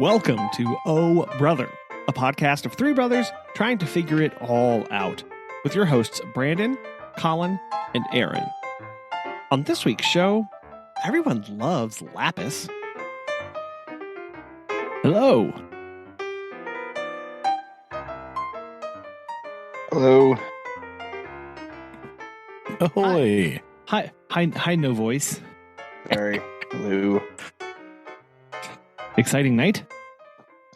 Welcome to Oh Brother, a podcast of three brothers trying to figure it all out, with your hosts Brandon, Collin, and Aaron. On this week's show, everyone loves lapis. Hello. Hello. Ahoy. Hi, no voice. Sorry. Hello. Exciting night?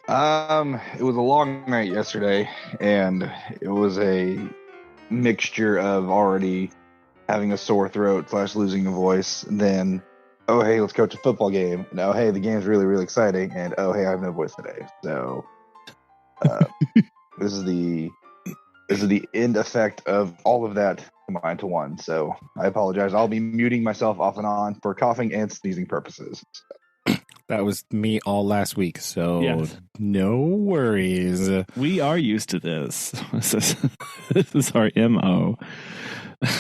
It was a long night yesterday, and it was a mixture of already having a sore throat / losing a voice, and then, oh hey, let's coach a football game. And oh hey, the game's really, really exciting, and oh hey, I have no voice today. So this is the end effect of all of that combined to one. So I apologize. I'll be muting myself off and on for coughing and sneezing purposes. That was me all last week, so Yes. No worries. We are used to this. This is our MO.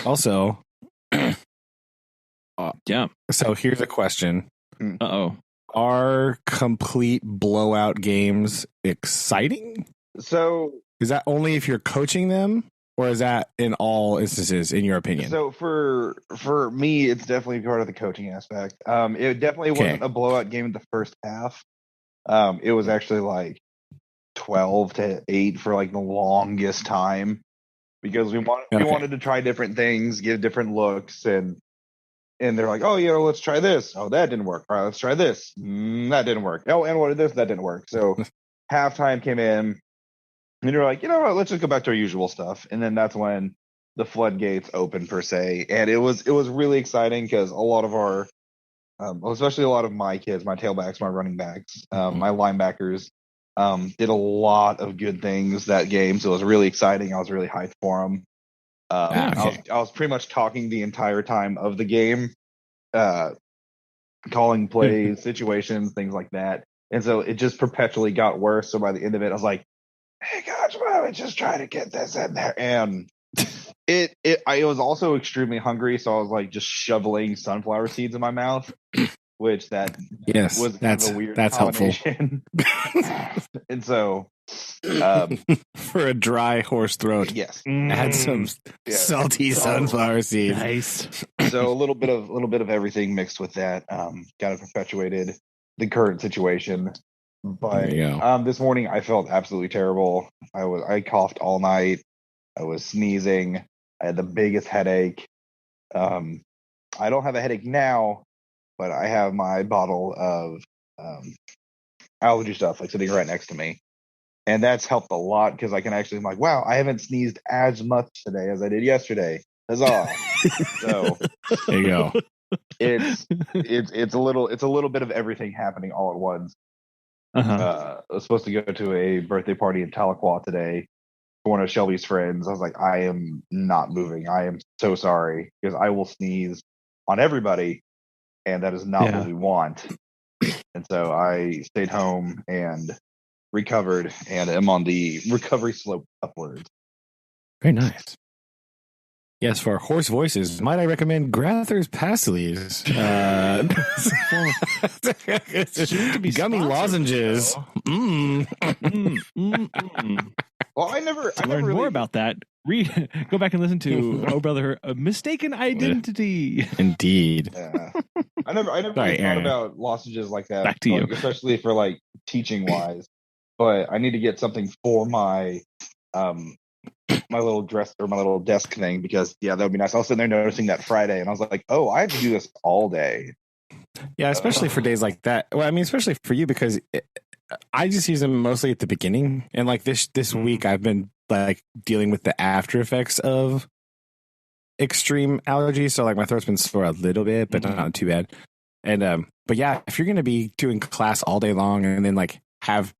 Also, Yeah. so here's a question. Uh-oh. Are complete blowout games exciting? So Is that only if you're coaching them, or is that in all instances, in your opinion? So for me, it's definitely part of the coaching aspect. It definitely wasn't a blowout game in the first half. It was actually like 12-8 for like the longest time because we wanted to try different things, give different looks, and they're like, oh, let's try this. Oh, that didn't work. All right, let's try this. That didn't work. Oh, and what did this? That didn't work. So halftime came in. And you're like, you know what, let's just go back to our usual stuff. And then that's when the floodgates open, per se. And it was really exciting because a lot of our, especially a lot of my kids, my tailbacks, my running backs, my linebackers, did a lot of good things that game. So it was really exciting. I was really hyped for them. I was pretty much talking the entire time of the game, calling plays, situations, things like that. And so it just perpetually got worse. So by the end of it, I was like, hey guys, why don't we just try to get this in there? And I was also extremely hungry, so I was like just shoveling sunflower seeds in my mouth, which was kind of a weird combination. Helpful. And so for a dry horse throat, yes, add some salty sunflower seeds. Nice. So a little bit of everything mixed with that kind of perpetuated the current situation. But this morning I felt absolutely terrible. I coughed all night. I was sneezing. I had the biggest headache. I don't have a headache now, but I have my bottle of allergy stuff like sitting right next to me, and that's helped a lot because I can actually, I'm like, wow, I haven't sneezed as much today as I did yesterday. Huzzah! So there you go. It's a little bit of everything happening all at once. I was supposed to go to a birthday party in Tahlequah today for one of Shelby's friends. I was like, I am not moving. I am so sorry because I will sneeze on everybody, and that is not what we want. And so I stayed home and recovered, and am on the recovery slope upwards. Very nice. Yes, for hoarse voices, might I recommend Grather's Pastilles? Gummy lozenges. Well, I never learn really... more about that. Go back and listen to Oh Brother, A Mistaken Identity. Indeed. Yeah. I never really thought about lozenges like that. Back to you, especially for like teaching wise. But I need to get something for my my little dress or my little desk thing because that would be nice. I was sitting there noticing that Friday, and I was like, oh, I have to do this all day. Yeah, especially for days like that. Well, I mean, especially for you because I just use them mostly at the beginning, and like this week I've been like dealing with the after effects of extreme allergies. So like my throat's been sore a little bit, but not too bad. And but yeah, if you're gonna be doing class all day long and then like have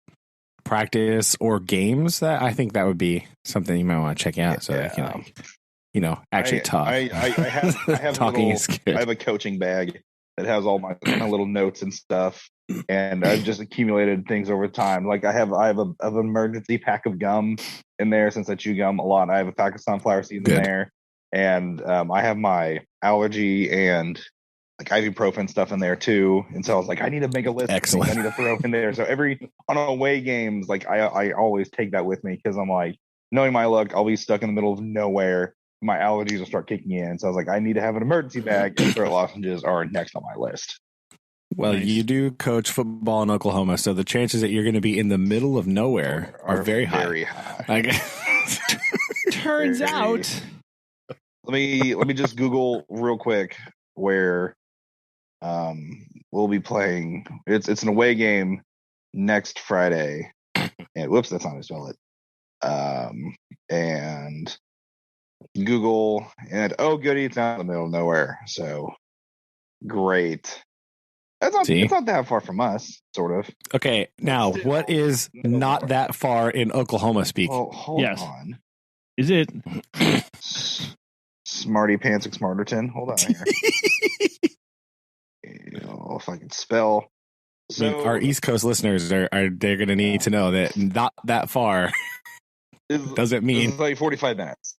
practice or games, that I think that would be something you might want to check out so that you can actually talk. I have talking is good. I have a coaching bag that has all my little notes and stuff, and I've just accumulated things over time. Like I have an emergency pack of gum in there since I chew gum a lot. I have a pack of sunflower seeds in there, and I have my allergy and like ibuprofen stuff in there too. And so I was like, I need to make a list. Excellent. I need to throw in there. So on away games, like I always take that with me because I'm like, knowing my luck, I'll be stuck in the middle of nowhere. My allergies will start kicking in. So I was like, I need to have an emergency bag, and throat lozenges are next on my list. Well, Nice. You do coach football in Oklahoma, so the chances that you're going to be in the middle of nowhere are very high. Very high. Turns Very- out. Let me just Google real quick where we'll be playing. It's an away game next Friday. And whoops, that's not how to spell it. And Google, and oh goody, it's not in the middle of nowhere. So great. It's not that far from us, sort of. Okay, now what is not that far in Oklahoma speak? Well, hold Yes. on. Is it? Smarty Pants Smarterton. Hold on here. If I can spell. I mean, our East Coast listeners they're going to need to know that not that far doesn't mean it's like 45 minutes.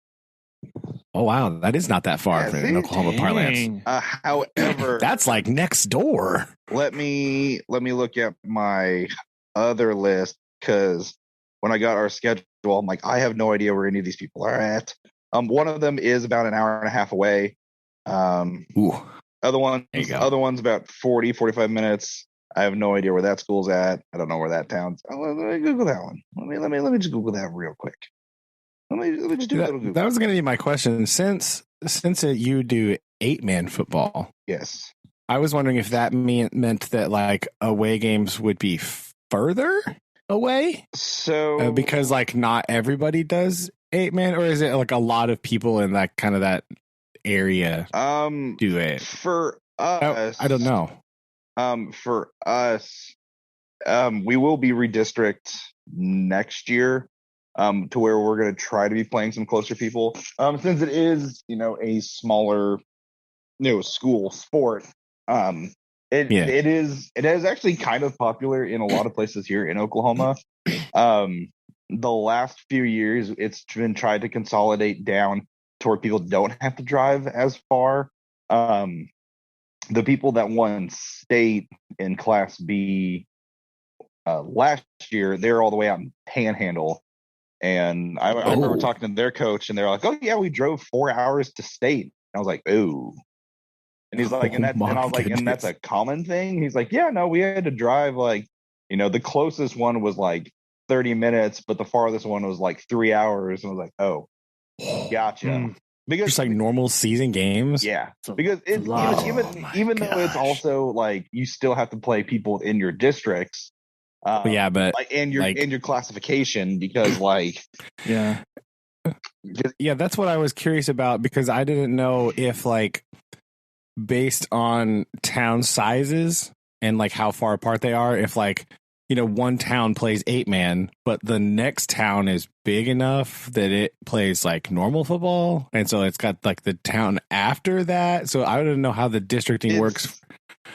Oh wow, that is not that far Yeah, from see? Oklahoma parlance. Dang. However, That's like next door. let me look at my other list because when I got our schedule, I'm like, I have no idea where any of these people are at. One of them is about an hour and a half away. Ooh. Other one's about 40, 45 minutes. I have no idea where that school's at. I don't know where that town's. Let me Google that one. Let me just Google that real quick. Let me just do a little Google. That was going to be my question. Since you do 8-man football, yes, I was wondering if that meant that like away games would be further away. So because like not everybody does 8-man, or is it like a lot of people in that kind of that area do it? For us, I don't know. For us, we will be redistrict next year. To where we're going to try to be playing some closer people. Since it is, a smaller, school sport. It is actually kind of popular in a lot of places here in Oklahoma. The last few years, it's been tried to consolidate down to where people don't have to drive as far. The people that won state in Class B last year, they're all the way out in Panhandle. And I remember talking to their coach, and they're like, "Oh yeah, we drove 4 hours to state." And I was like, "Oh," and he's like, and I was like, "And that's a common thing?" He's like, "Yeah, no, we had to drive like, the closest one was like 30 minutes, but the farthest one was like 3 hours." And I was like, "Oh, gotcha." Because just like normal season games, yeah. Because even though it's also like you still have to play people in your districts. Yeah, but and your classification because that's what I was curious about because I didn't know if like based on town sizes and like how far apart they are, if like one town plays 8-man, but the next town is big enough that it plays like normal football, and so it's got like the town after that. So I don't know how the districting works.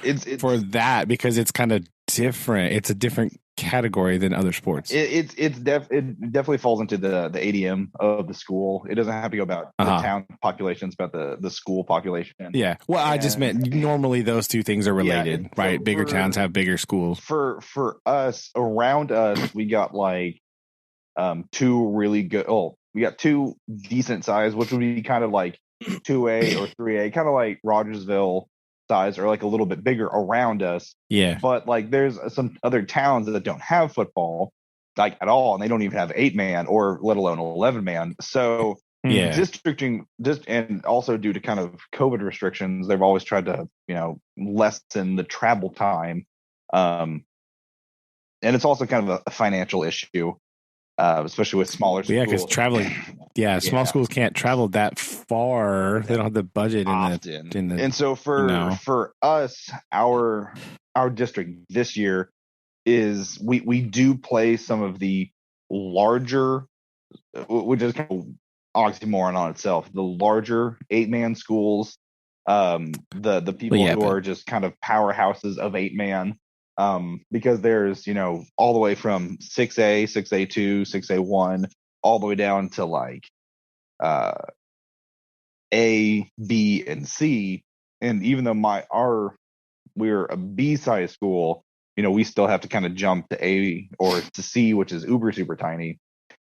It's for that because it's kind of different. It's a different category than other sports. It definitely falls into the ADM of the school. It doesn't have to go about the town population. It's about the school population. Yeah. Well, I just meant normally those two things are related, right? So bigger towns have bigger schools. For us, around us, we got like two really good. Oh, we got two decent size, which would be kind of like 2A or 3A, kind of like Rogersville size or like a little bit bigger around us. Yeah. But like there's some other towns that don't have football like at all, and they don't even have 8-man or let alone 11-man. So districting and also due to kind of COVID restrictions, they've always tried to, lessen the travel time. And it's also kind of a financial issue. Especially with smaller schools. Yeah, because traveling, small schools can't travel that far. They don't have the budget in the and so for us, our district this year is we do play some of the larger, which is kind of oxymoron on itself, the larger 8-man schools, the people who are just kind of powerhouses of 8-man. Because there's, all the way from 6A, 6A2, 6A1, all the way down to like A, B, and C. and even though we're a B size school, we still have to kind of jump to A or to C, which is uber super tiny.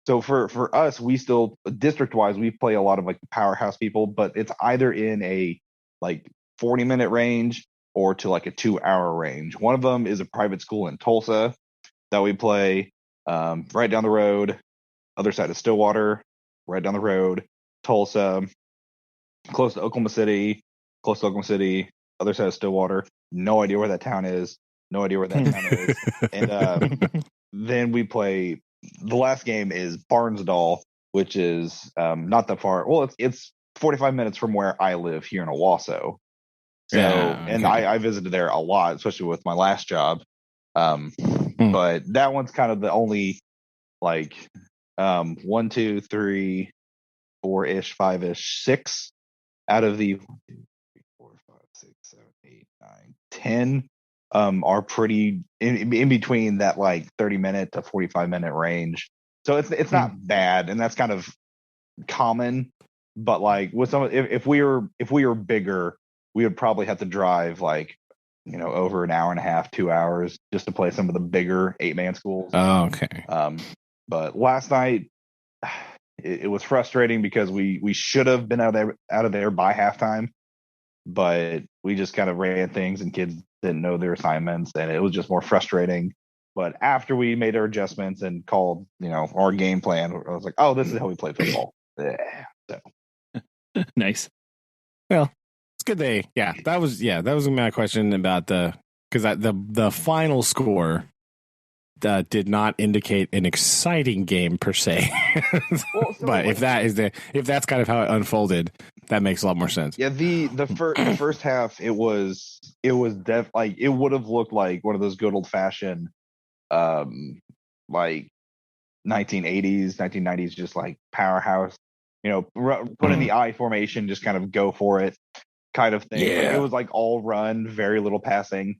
So for us, we still district wise, we play a lot of like the powerhouse people, but it's either in a like 40-minute range or to like a 2-hour range. One of them is a private school in Tulsa that we play right down the road, other side of Stillwater, right down the road, Tulsa, close to Oklahoma City, other side of Stillwater. No idea where that town is. And then we play. The last game is Barnsdall, which is not that far. Well, it's 45 minutes from where I live here in Owasso. So, and I visited there a lot, especially with my last job. But that one's kind of the only like 1, 2, 3, 4-ish, 5-ish, 6 out of the 1, 2, 3, 4, 5, 6, 7, 8, 9, 10 are pretty in between that like 30-minute to 45-minute range. So it's not bad, and that's kind of common. But like with some, if we were bigger, we would probably have to drive like over an hour and a half, 2 hours just to play some of the bigger 8-man schools. Oh, okay. But last night it was frustrating because we should have been out of there by halftime, but we just kind of ran things and kids didn't know their assignments, and it was just more frustrating. But after we made our adjustments and called, our game plan, I was like, oh, this is how we play football. Yeah. So. Nice. Well, it's good that was my question about because the final score did not indicate an exciting game per se. But if that's kind of how it unfolded, that makes a lot more sense. Yeah, the first half it would have looked like one of those good old fashioned like 1980s, 1990s, just like powerhouse, put in the I formation, just kind of go for it kind of thing. Yeah. It was like all run, very little passing.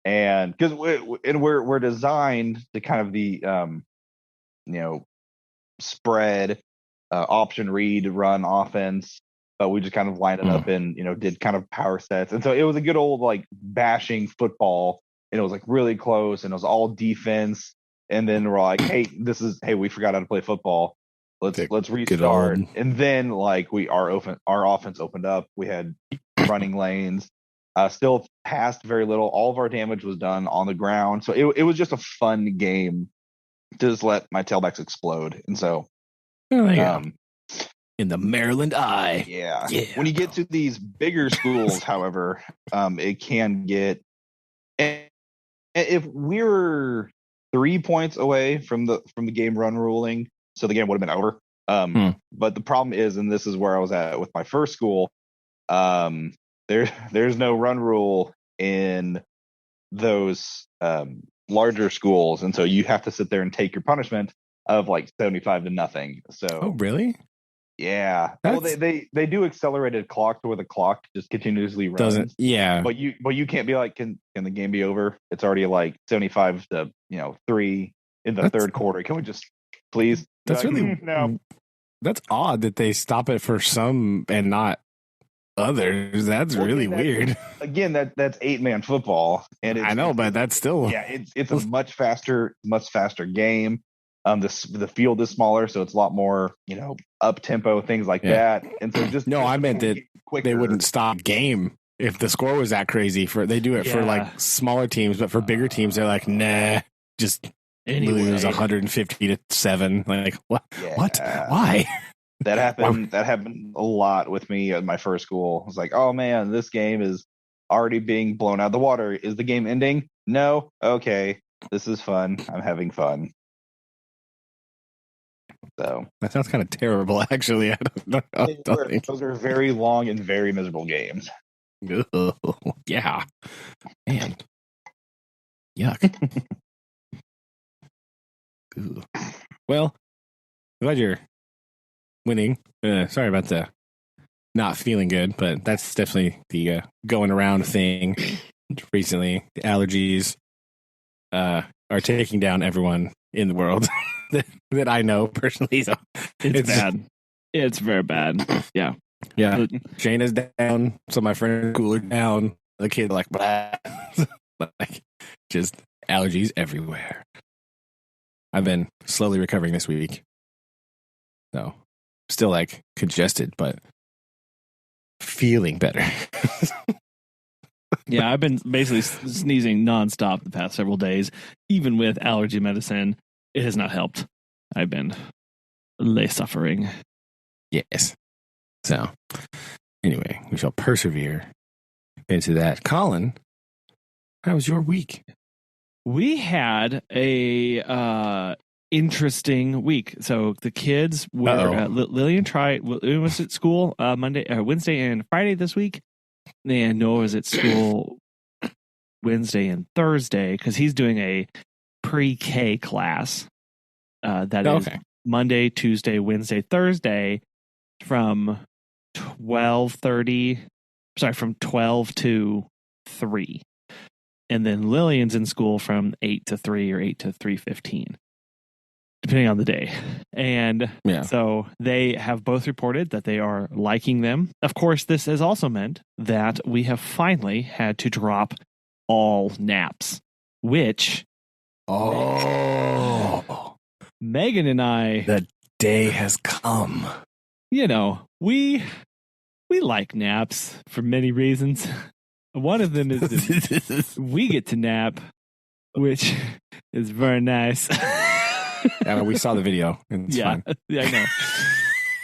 And because we're designed to kind of the spread option read run offense, but we just kind of lined it up and did kind of power sets, and so it was a good old like bashing football, and it was like really close, and it was all defense. And then we're like, hey, we forgot how to play football. Let's restart. And then like our offense opened up. We had running lanes. Still passed very little. All of our damage was done on the ground. So it was just a fun game to just let my tailbacks explode. And so in the Maryland Eye. Yeah. When you get to these bigger schools, however, it can get, and if we were 3 points away from the game run ruling, so the game would have been over. But the problem is, and this is where I was at with my first school, there's no run rule in those larger schools, and so you have to sit there and take your punishment of like 75-0. So oh really? Yeah. Well, they do accelerated clock to where the clock just continuously runs. Doesn't But you can't be like, can the game be over? It's already like 75-3 in the third quarter. Can we just please? That's like, really no. That's odd that they stop it for some and not others. That's really weird. Again, that's 8-man football, and I know, but that's still it's a much faster game. The field is smaller, so it's a lot more up tempo, things like that. And so I meant that they wouldn't stop game if the score was that crazy. They do it for like smaller teams, but for bigger teams, they're like, nah, just lose 150-7. Like what? Yeah. What? Why? That happened. That happened a lot with me at my first school. I was like, oh man, this game is already being blown out of the water. Is the game ending? No. Okay, this is fun. I'm having fun. So that sounds kind of terrible, actually. I don't think those are very long and very miserable games. Yeah, man, yuck. Well, glad you're winning. Sorry about the not feeling good, but that's definitely the going around thing recently. The allergies are taking down everyone in the world that I know personally. So it's bad. It's very bad. Yeah. Yeah. Shane is down. So my friend cooler down. The kid like, blah. Like just allergies everywhere. I've been slowly recovering this week. So still like congested, but feeling better. Yeah, I've been basically sneezing nonstop the past several days. Even with allergy medicine, it has not helped. I've been suffering. Yes. So anyway, we shall persevere into that. Collin, how was your week? We had a interesting week. So the kids were Lillian was at school Wednesday and Friday this week, and Noah was at school Wednesday and Thursday because he's doing a pre-K class that is Monday, Tuesday, Wednesday, Thursday from 12 to 3. And then Lillian's in school from 8 to 3 or 8 to 3:15, depending on the day. And so they have both reported that they are liking them. Of course, this has also meant that we have finally had to drop all naps, which Megan and I, the day has come. You know, we like naps for many reasons. One of them is that we get to nap, which is very nice. Yeah, we saw the video. It's fine. Yeah,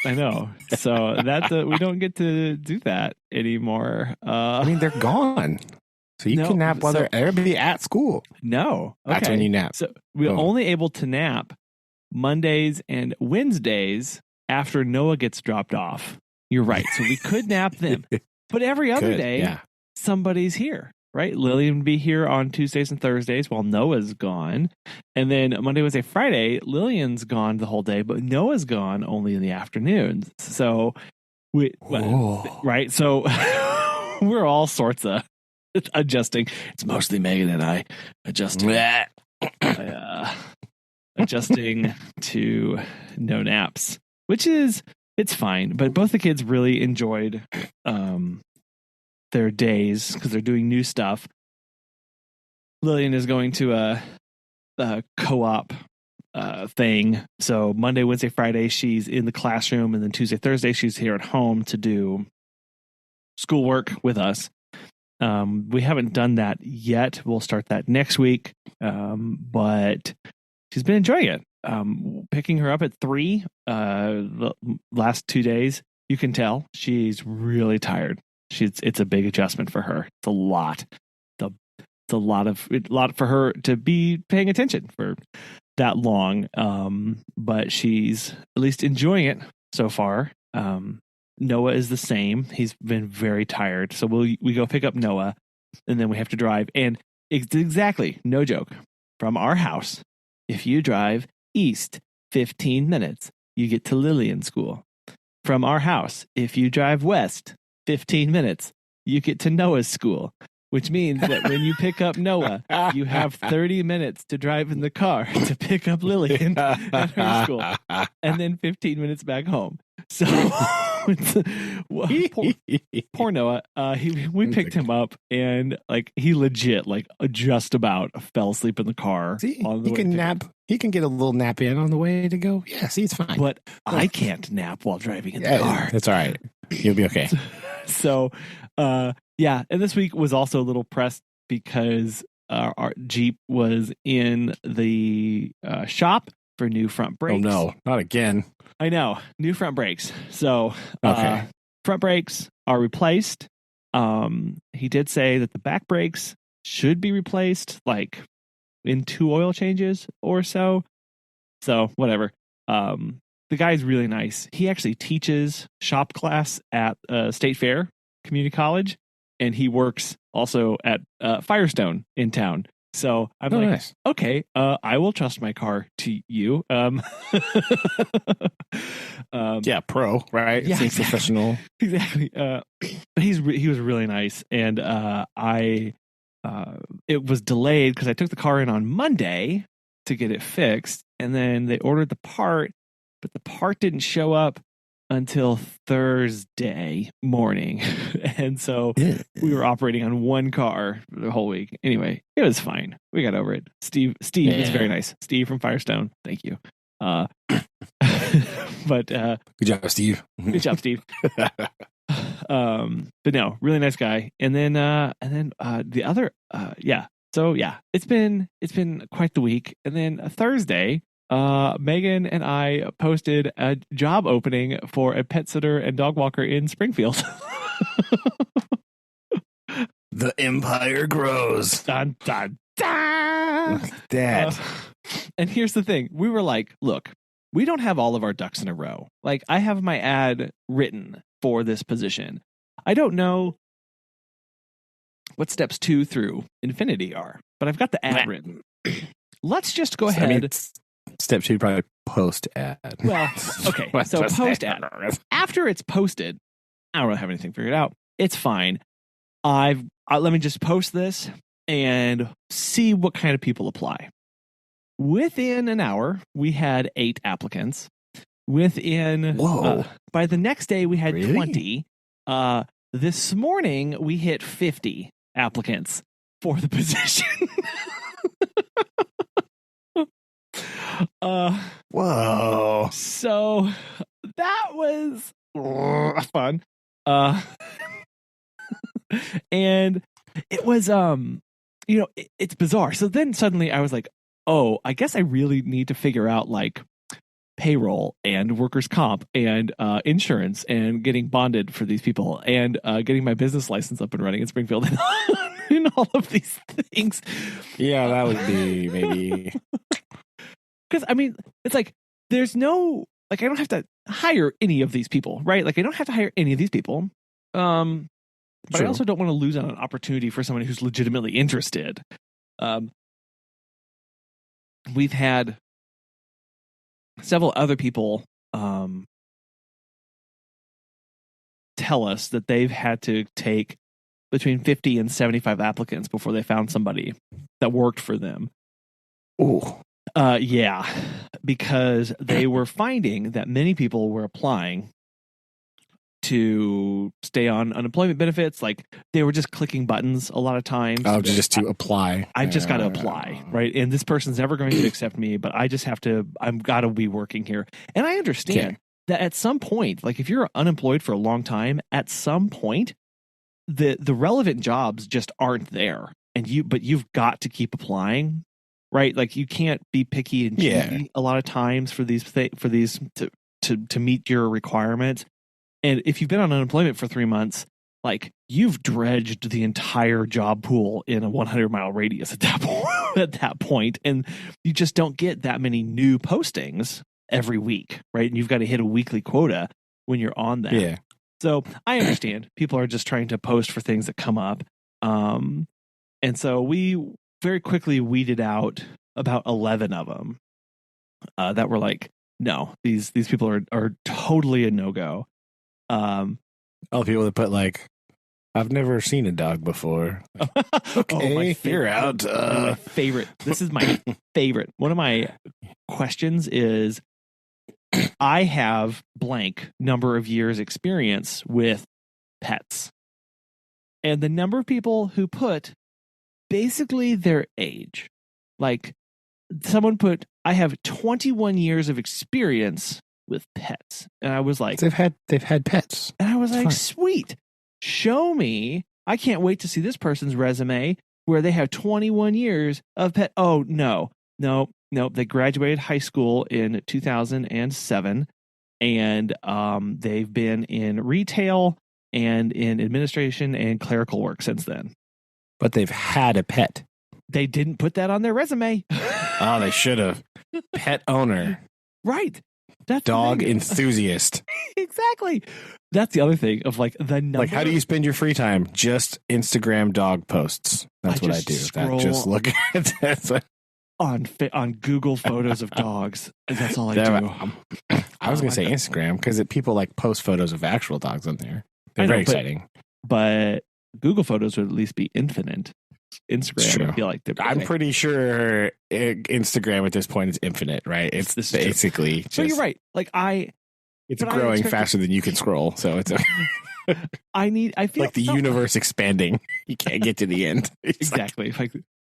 I know. So we don't get to do that anymore. I mean, they're gone. So you can nap while they're be at school. No. Okay. That's when you nap. So we're only able to nap Mondays and Wednesdays after Noah gets dropped off. You're right. So we could nap them. But every other day, somebody's here, right? Lillian would be here on Tuesdays and Thursdays while Noah's gone. And then Monday, Wednesday, Friday, Lillian's gone the whole day, but Noah's gone only in the afternoons. So right? So we're all sorts of adjusting. It's mostly Megan and I adjusting. Adjusting to no naps, which is, it's fine. But both the kids really enjoyed their days because they're doing new stuff. Lillian is going to a co-op thing. So Monday, Wednesday, Friday, she's in the classroom. And then Tuesday, Thursday, she's here at home to do schoolwork with us. We haven't done that yet. We'll start that next week. But she's been enjoying it. Picking her up at 3 the last 2 days, you can tell she's really tired. It's a big adjustment for her. It's a lot. It's a lot for her to be paying attention for that long. But she's at least enjoying it so far. Noah is the same. He's been very tired. So we go pick up Noah, and then we have to drive. And it's exactly, no joke, from our house. If you drive east 15 minutes, you get to Lillian School. From our house, if you drive west 15 minutes, you get to Noah's school, which means that when you pick up Noah, you have 30 minutes to drive in the car to pick up Lillian at her school, and then 15 minutes back home. So poor Noah. We picked him up, and he legit just about fell asleep in the car. See, he can nap. He can get a little nap in on the way to go. Yeah, see, it's fine. But I can't nap while driving in the car. That's all right. You'll be okay. So, and this week was also a little pressed because our Jeep was in the shop for new front brakes. Oh no, not again. I know, new front brakes. So, front brakes are replaced. He did say that the back brakes should be replaced in 2 oil changes or so. So, whatever. The guy's really nice. He actually teaches shop class at State Fair Community College, and he works also at Firestone in town. So I'm nice. Okay, I will trust my car to you. Yeah, pro, right? Yeah, exactly. Professional. Exactly. But he was really nice, and it was delayed because I took the car in on Monday to get it fixed, and then they ordered the part, but the part didn't show up until Thursday morning. And so we were operating on one car the whole week. Anyway, it was fine. We got over it. Steve is very nice. Steve from Firestone. Thank you. But good job, Steve. Good job, Steve. But no, really nice guy. And then the other So yeah, it's been quite the week. And then Thursday, Megan and I posted a job opening for a pet sitter and dog walker in Springfield. The empire grows. Dun, dun, dun. Dad. And here's the thing. We were like, look, we don't have all of our ducks in a row. Like, I have my ad written for this position. I don't know what steps 2 through infinity are, but I've got the ad written. Let's just go ahead. I mean, step 2 probably post ad. Well, okay. So post ad. After it's posted, I don't really have anything figured out. It's fine. Let me just post this and see what kind of people apply. Within an hour, we had 8 applicants. By the next day, we had 20. This morning, we hit 50 applicants for the position. Whoa. So that was fun. And it was, it's bizarre. So then suddenly I was like, oh, I guess I really need to figure out like payroll and workers' comp and insurance and getting bonded for these people and getting my business license up and running in Springfield and all of these things. Yeah, that would be maybe. Because, I mean, it's like, there's no, like, I don't have to hire any of these people, right? Like, I don't have to hire any of these people. But I also don't want to lose out on an opportunity for someone who's legitimately interested. We've had several other people tell us that they've had to take between 50 and 75 applicants before they found somebody that worked for them. Oh. Yeah, because they were finding that many people were applying to stay on unemployment benefits. Like, they were just clicking buttons a lot of times. Oh, just to apply. I've just got to apply, right? And this person's never going to accept me, but I just have to, I've got to be working here. And I understand that at some point, like if you're unemployed for a long time, at some point, the relevant jobs just aren't there. But you've got to keep applying, right? Like, you can't be picky and choosy a lot of times for these to meet your requirements. And if you've been on unemployment for 3 months, like, you've dredged the entire job pool in a 100-mile radius at that point, and you just don't get that many new postings every week, right? And you've got to hit a weekly quota when you're on that. Yeah. So I understand people are just trying to post for things that come up. And so we very quickly weeded out about 11 of them that were like, no, these people are totally a no-go. All people that put like, I've never seen a dog before. Okay, you're out. My favorite. This is my favorite. One of my questions is, I have blank number of years experience with pets. And the number of people who put basically their age. Like, someone put, I have 21 years of experience with pets. And I was like, they've had pets. And I was like, sweet. Show me. I can't wait to see this person's resume where they have 21 years of pet. Oh, no. They graduated high school in 2007, and they've been in retail and in administration and clerical work since then. But they've had a pet. They didn't put that on their resume. Oh, they should have. Pet owner. Right. That's dog enthusiast. Exactly. That's the other thing of like the number. Like, how do you spend your free time? Just Instagram dog posts. That's what I do. Just look at that. On Google photos of dogs. That's all I do. I was going to say Instagram because people like post photos of actual dogs on there. They're very exciting. But Google photos would at least be infinite. Instagram, I feel like I'm pretty sure Instagram at this point is infinite, right? It's basically just... So you're right. Like, It's growing faster than you can scroll, so it's I feel like the universe expanding. You can't get to the end. Exactly.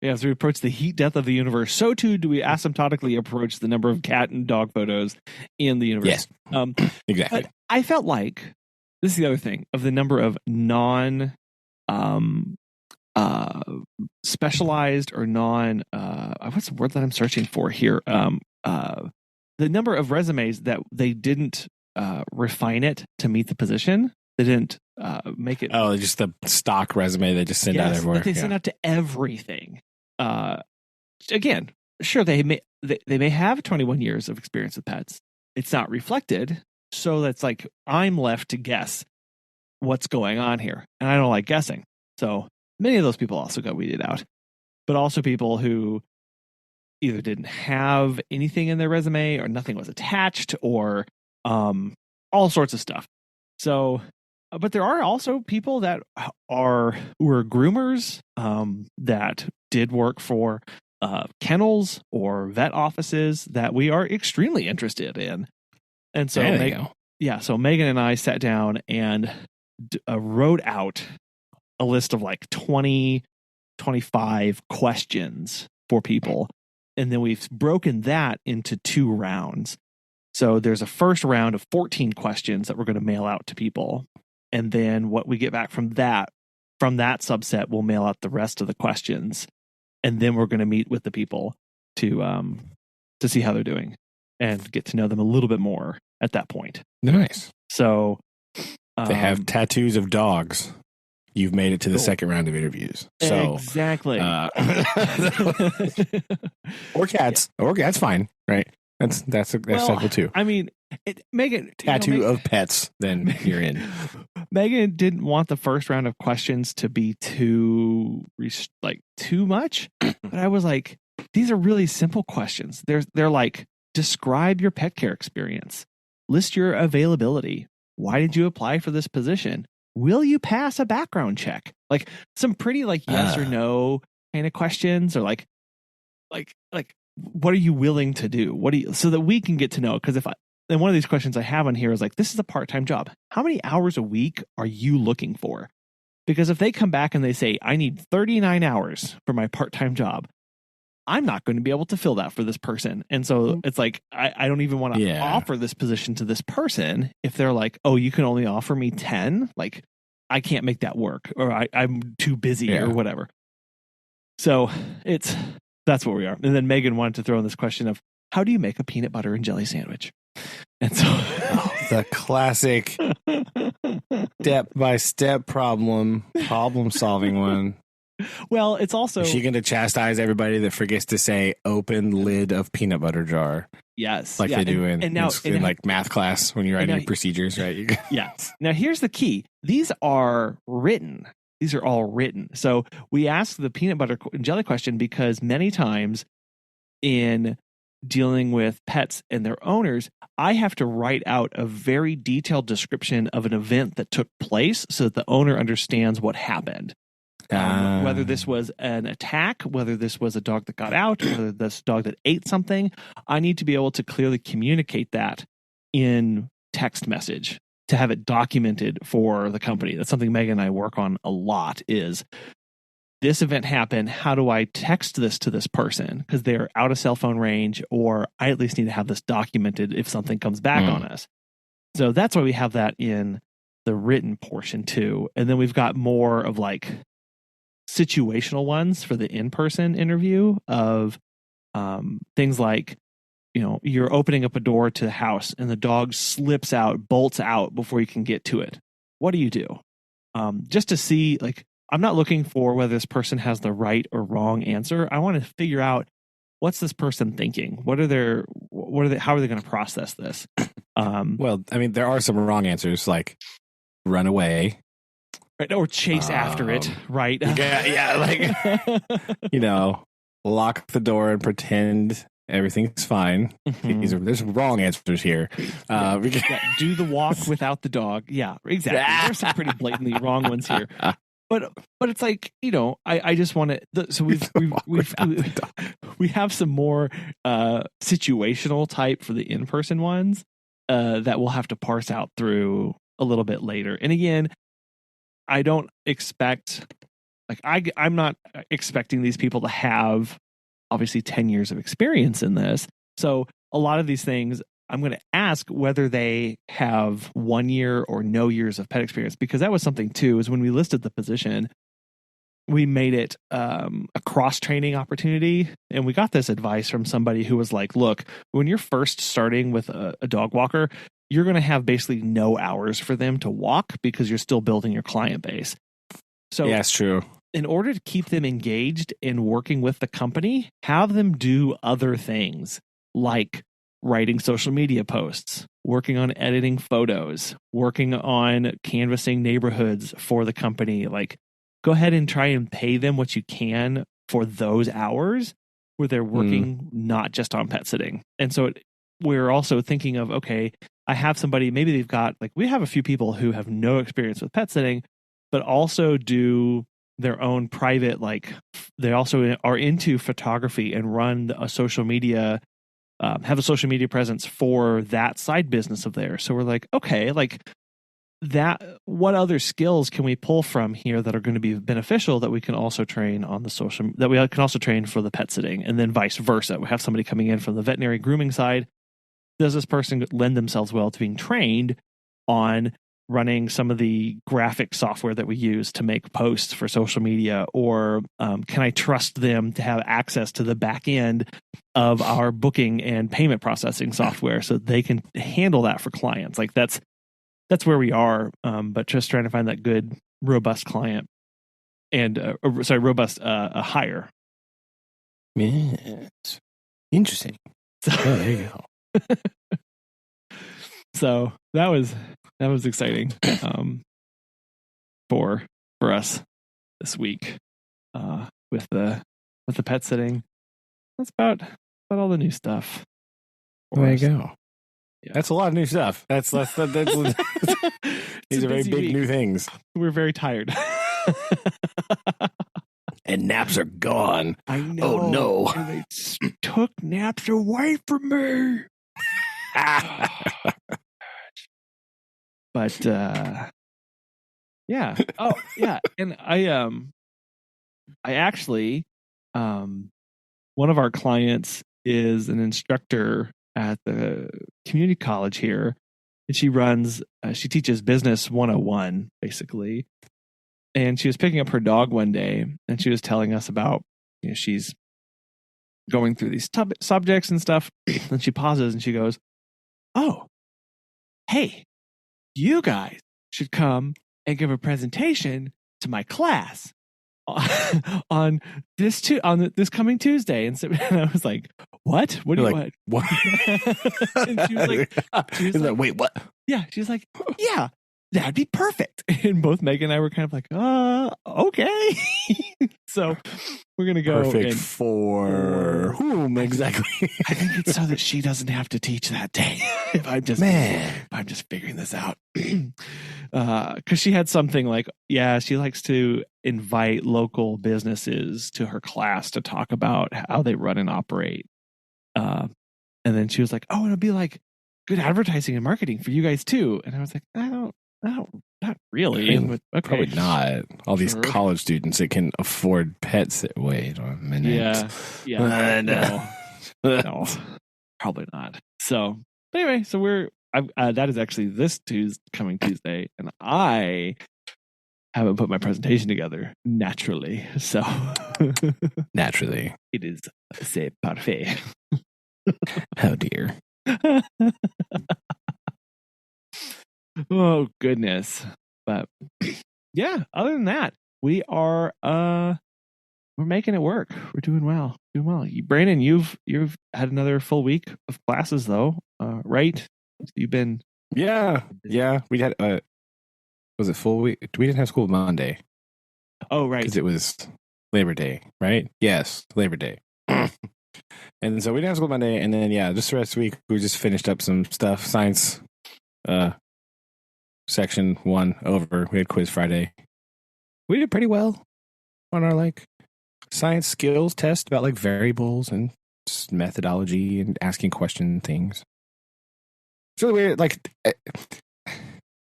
As we approach the heat death of the universe, so too do we asymptotically approach the number of cat and dog photos in the universe. Yes. Exactly. But I felt like this is the other thing of the number of non specialized or non what's the word that I'm searching for here? The number of resumes that they didn't refine it to meet the position. They didn't make it. Oh, just the stock resume they just send out everywhere. They send out to everything. Again, sure, they may have 21 years of experience with pets. It's not reflected, so that's like I'm left to guess what's going on here, and I don't like guessing. So many of those people also got weeded out, but also people who either didn't have anything in their resume or nothing was attached or all sorts of stuff. So, but there are also people that were groomers that did work for kennels or vet offices that we are extremely interested in. And so, so Megan and I sat down and wrote out a list of like 20, 25 questions for people. And then we've broken that into 2 rounds. So there's a first round of 14 questions that we're going to mail out to people. And then what we get back from that subset, we'll mail out the rest of the questions. And then we're going to meet with the people to see how they're doing and get to know them a little bit more at that point. Nice. So they have tattoos of dogs. You've made it to the second round of interviews. So exactly. Or cats. Or that's fine, right? That's simple too. I mean, Megan tattoo of pets. Then you're in. Megan didn't want the first round of questions to be too much, but I was like, these are really simple questions. They're like, describe your pet care experience, list your availability. Why did you apply for this position? Will you pass a background check? Like some pretty yes or no kind of questions, or like what are you willing to do? So that we can get to know? Because and one of these questions I have on here is like, this is a part-time job. How many hours a week are you looking for? Because if they come back and they say, I need 39 hours for my part-time job, I'm not going to be able to fill that for this person. And so it's like, I don't even want to offer this position to this person if they're like, oh, you can only offer me 10. Like, I can't make that work, or I'm too busy or whatever. So that's where we are. And then Megan wanted to throw in this question of, how do you make a peanut butter and jelly sandwich? And so the classic step-by-step problem solving one. Well, it's also... Is she going to chastise everybody that forgets to say open lid of peanut butter jar? Yes. Like they do in like math class when you're writing procedures, right? Yeah. Now, here's the key. These are written. These are all written. So we ask the peanut butter and jelly question because many times in dealing with pets and their owners, I have to write out a very detailed description of an event that took place so that the owner understands what happened. Whether this was an attack, whether this was a dog that got out, whether this dog that ate something, I need to be able to clearly communicate that in text message to have it documented for the company. That's something Megan and I work on a lot is, this event happened. How do I text this to this person? Because they're out of cell phone range, or I at least need to have this documented if something comes back on us. So that's why we have that in the written portion too. And then we've got more of like situational ones for the in-person interview of things like, you're opening up a door to the house and the dog slips out, bolts out before you can get to it. What do you do? Just to see, like, I'm not looking for whether this person has the right or wrong answer. I want to figure out, what's this person thinking? How are they going to process this? Well, I mean, there are some wrong answers, like run away. Right, or chase after it, right? Like, lock the door and pretend everything's fine. Mm-hmm. There's wrong answers here. Do the walk without the dog. Yeah, exactly. There's some pretty blatantly wrong ones here. But it's like, I just want to. So we have some more situational type for the in-person ones. that we'll have to parse out through a little bit later. And again, I don't expect, like, I'm not expecting these people to have obviously 10 years of experience in this. So a lot of these things, I'm going to ask whether they have 1 year or no years of pet experience, because that was something too, is when we listed the position, we made it a cross-training opportunity. And we got this advice from somebody who was like, look, when you're first starting with a dog walker, you're going to have basically no hours for them to walk because you're still building your client base. So yeah, it's true. In order to keep them engaged in working with the company, have them do other things like writing social media posts, working on editing photos, working on canvassing neighborhoods for the company. Like, go ahead and try and pay them what you can for those hours where they're working not just on pet sitting. And so we're also thinking of, okay, I have somebody, maybe they've got, like, we have a few people who have no experience with pet sitting, but also do their own private, like, they also are into photography and run a social media, have a social media presence for that side business of theirs. So we're like, okay, like that, what other skills can we pull from here that are going to be beneficial that we can also train on the social, that we can also train for the pet sitting, and then vice versa. We have somebody coming in from the veterinary grooming side. Does this person lend themselves well to being trained on running some of the graphic software that we use to make posts for social media? Or can I trust them to have access to the back end of our booking and payment processing software so they can handle that for clients? Like, that's where we are, but just trying to find that good, robust client and, robust hire. Yes. Interesting. So, there you go. So that was exciting for us this week with the pet sitting. That's about all the new stuff. There you go. Yeah. That's a lot of new stuff. That's these are very big week. New things. We're very tired. And naps are gone. I know. Oh no. And they took naps away from me. But yeah. Oh yeah. And I actually one of our clients is an instructor at the community college here, and she teaches business 101 basically. And she was picking up her dog one day, and she was telling us about, she's going through these subjects and stuff. And she pauses and she goes, "Oh, hey, you guys should come and give a presentation to my class on this coming Tuesday." And I was like, "What? What do you want?" What? And she was like, "Wait, what?" Yeah, she's like, "Yeah, that'd be perfect." And both Meg and I were kind of like, okay. So we're gonna go. Perfect for whom exactly? I think it's so that she doesn't have to teach that day. If I'm just figuring this out. Because she had something like, she likes to invite local businesses to her class to talk about how they run and operate. And then she was like, "Oh, it'll be like good advertising and marketing for you guys too." And I was like, I don't, not really. Okay. Probably not. All these college students that can afford pets. Wait a minute. Yeah. No, probably not. So anyway, so that is actually this coming Tuesday, and I haven't put my presentation together naturally. So naturally, it is c'est parfait. Oh dear. Oh goodness. But yeah, other than that, we're making it work. We're doing well. Brandon, you've had another full week of classes though, right? You've been Yeah. We had was it full week? We didn't have school Monday. Oh right. Because it was Labor Day, right? Yes, Labor Day. And so we didn't have school Monday, and then just the rest of the week we just finished up some stuff. Science section 1 over. We had quiz Friday. We did pretty well on our science skills test about variables and methodology and asking question things. it's really weird. Like, it's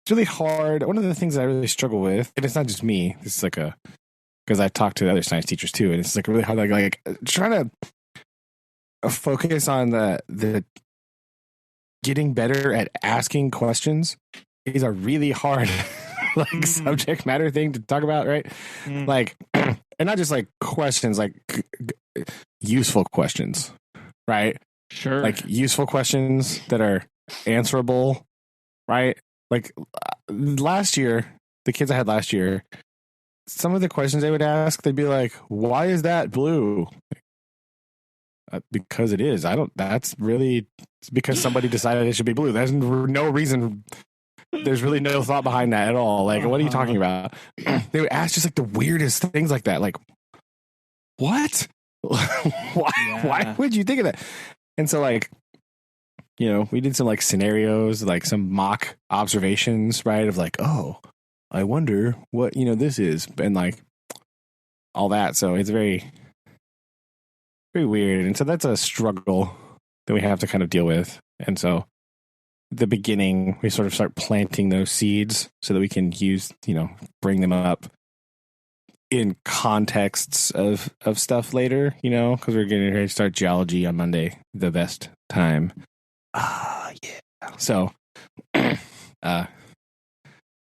really hard. One of the things that I really struggle with, and it's not just me. It's like because I talked to other science teachers too, and it's like really hard. Like trying to focus on the getting better at asking questions is a really hard like subject matter thing to talk about, right? Like, and not just like questions, like useful questions, right? Sure. Like useful questions that are answerable, right? Like last year, the kids I had last year, some of the questions they would ask, they'd be like, "Why is that blue?" Because it is. That's really, it's because somebody decided it should be blue. There's no reason. There's really no thought behind that at all. Like, what are you talking about? They would ask just like the weirdest things like that. Like, what? Why would you think of that? And so, like, we did some like scenarios, like some mock observations, right? Of like, oh, I wonder what, this is. And like all that. So it's very, very weird. And so that's a struggle that we have to kind of deal with. And so at the beginning, we sort of start planting those seeds so that we can bring them up in contexts of stuff later, because we're getting ready to start geology on Monday, the best time. Yeah. So,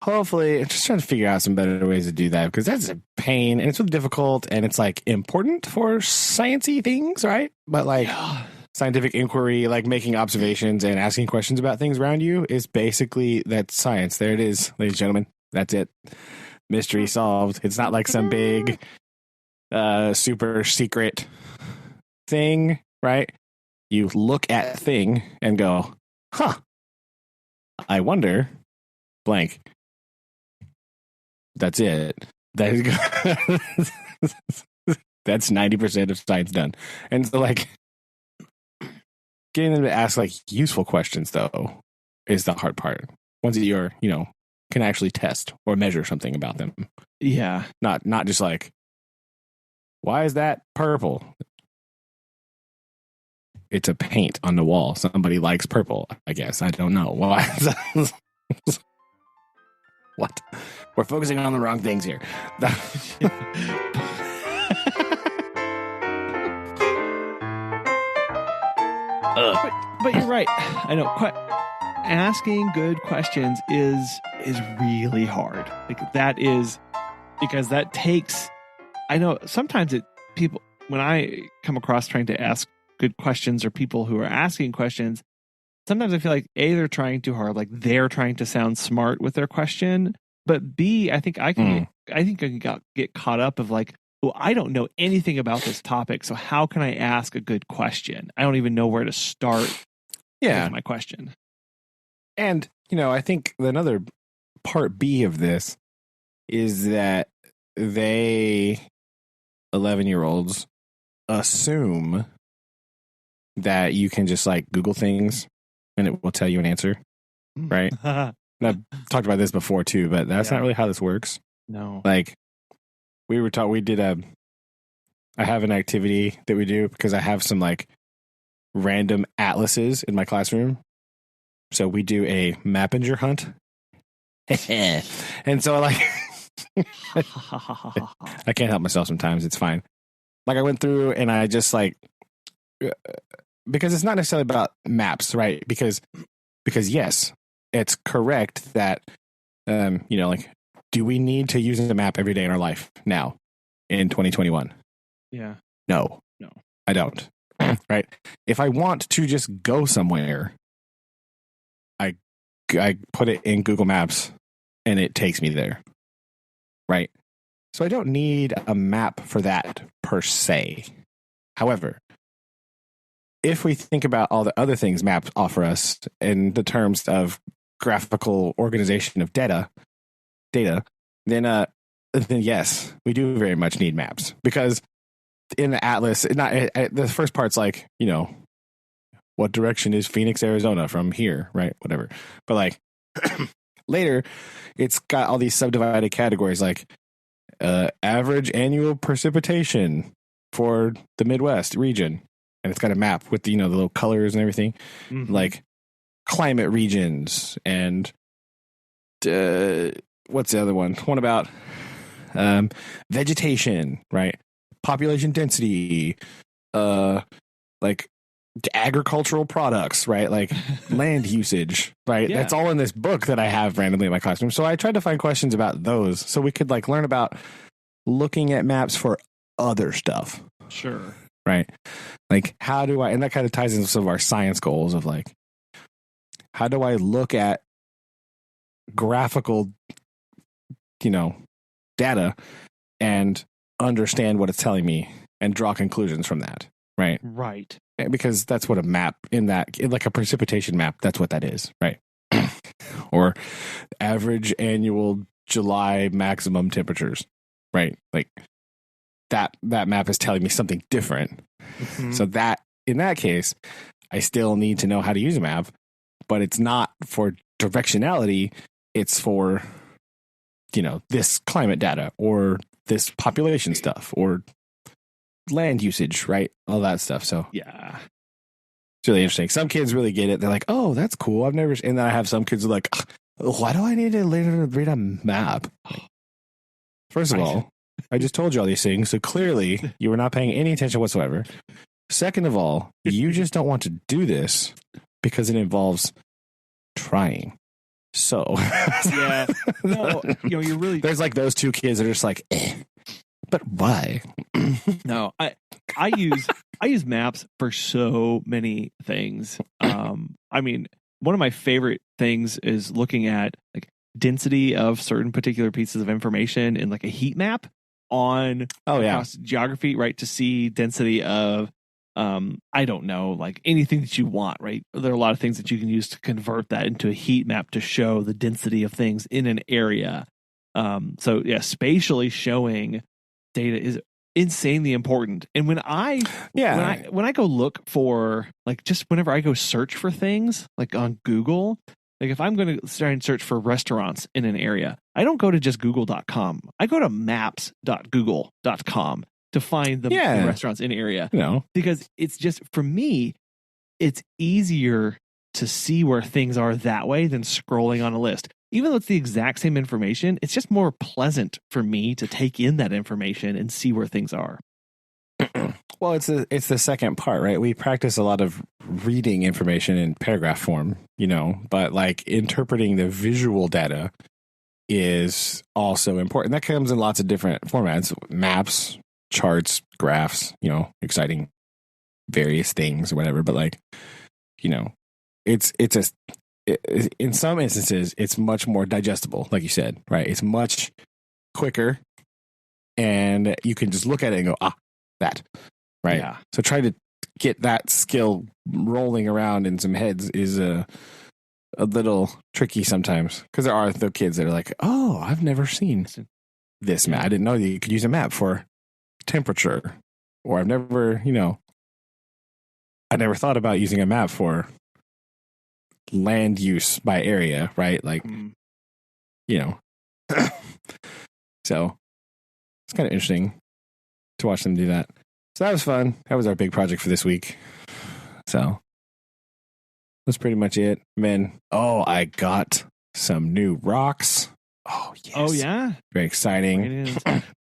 hopefully, I'm just trying to figure out some better ways to do that because that's a pain and it's really difficult and it's like important for sciencey things, right? But like scientific inquiry, like making observations and asking questions about things around you is basically that's science. There it is, ladies and gentlemen. That's it. Mystery solved. It's not like some big, super secret thing, right? You look at thing and go, huh, I wonder, blank. That's it. That's 90% of science done. And so, like, getting them to ask, like, useful questions, though, is the hard part. Ones that you're, can actually test or measure something about them. Yeah. Not just like, why is that purple? It's a paint on the wall. Somebody likes purple, I guess. I don't know. Why? What? We're focusing on the wrong things here. But you're right. I know. Asking good questions is really hard. Like that is because that takes. I know sometimes people when I come across trying to ask good questions or people who are asking questions, sometimes I feel like A, they're trying too hard, like they're trying to sound smart with their question, but B, I think I can get caught up of like, well, I don't know anything about this topic, so how can I ask a good question? I don't even know where to start with my question. And, I think another part B of this is that 11-year-olds assume that you can just like Google things and it will tell you an answer, right? And I've talked about this before too, but that's not really how this works. No. Like I have an activity that we do because I have some like random atlases in my classroom. So we do a Mappinger hunt. And so like, I can't help myself sometimes. It's fine. Like I went through and I just like, because it's not necessarily about maps, right? Because yes, it's correct that, like, do we need to use a map every day in our life now in 2021? Yeah. No, I don't. Right. If I want to just go somewhere, I put it in Google Maps and it takes me there. Right. So I don't need a map for that per se. However, if we think about all the other things maps offer us in the terms of graphical organization of data, then yes, we do very much need maps because in the atlas, the first part's like, what direction is Phoenix, Arizona from here, right? Whatever. But like later, it's got all these subdivided categories like average annual precipitation for the Midwest region. And it's got a map with the little colors and everything. Mm-hmm. Like climate regions and what's the other one? One about vegetation, right? Population density, like agricultural products, right? Like land usage, right? Yeah. That's all in this book that I have randomly in my classroom. So I tried to find questions about those so we could like learn about looking at maps for other stuff. Sure. Right. Like how do I, and that kind of ties into some of our science goals of like, how do I look at graphical, data and understand what it's telling me and draw conclusions from that. Right. Right. Because that's what a map in like a precipitation map, that's what that is. Right. Or average annual July maximum temperatures. Right. Like that map is telling me something different. Mm-hmm. So that in that case, I still need to know how to use a map, but it's not for directionality. It's for, this climate data or this population stuff or land usage, right? All that stuff. So yeah, it's really interesting. Some kids really get it. They're like, oh, that's cool. I've never, and then I have some kids who are like, why do I need to read a map? First of all, I just told you all these things. So clearly you were not paying any attention whatsoever. Second of all, you just don't want to do this because it involves trying. So yeah, no, you're really, there's like those two kids that are just like, but why? no, I use maps for so many things. I mean, one of my favorite things is looking at like density of certain particular pieces of information in like a heat map on across geography, right? To see density of I don't know, like anything that you want, right? There are a lot of things that you can use to convert that into a heat map to show the density of things in an area. So yeah, spatially showing data is insanely important. And when I go look for like, just whenever I go search for things like on Google, like if I'm going to try and search for restaurants in an area, I don't go to just google.com. I go to maps.google.com to find the restaurants in the area. Because it's just, for me, it's easier to see where things are that way than scrolling on a list. Even though it's the exact same information, it's just more pleasant for me to take in that information and see where things are. Well, it's the second part, right? We practice a lot of reading information in paragraph form, but like interpreting the visual data is also important. That comes in lots of different formats: maps, charts, graphs, exciting various things or whatever. But like, in some instances, it's much more digestible, like you said, right? It's much quicker and you can just look at it and go, that, right? Yeah. So trying to get that skill rolling around in some heads is a little tricky sometimes, because there are the kids that are like, oh, I've never seen this map. I didn't know that you could use a map for temperature, or I've never, I never thought about using a map for land use by area, right? Like, so it's kind of interesting to watch them do that. So that was fun. That was our big project for this week. So that's pretty much it. Man, I got some new rocks. Oh, yes. Oh, yeah? Very exciting.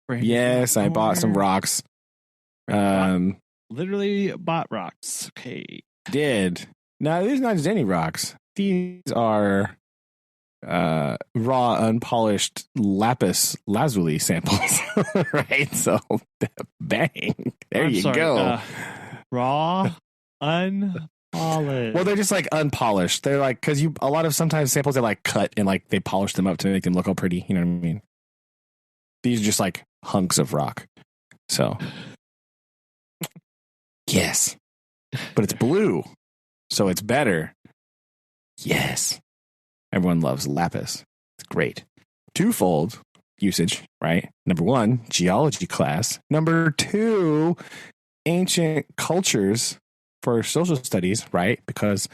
Yes, I bought some rocks. Literally bought rocks. Okay. Did. Now, these are not just any rocks. These are raw, unpolished lapis lazuli samples. Right? So, bang. There you go. Raw, unpolished. Well, they're just like unpolished. They're like, because a lot of sometimes samples they like cut and like they polish them up to make them look all pretty. You know what I mean? These are just like hunks of rock. So, yes. But it's blue. So it's better. Yes. Everyone loves lapis. It's great. Twofold usage, right? Number one, geology class. Number two, ancient cultures for social studies, right? Because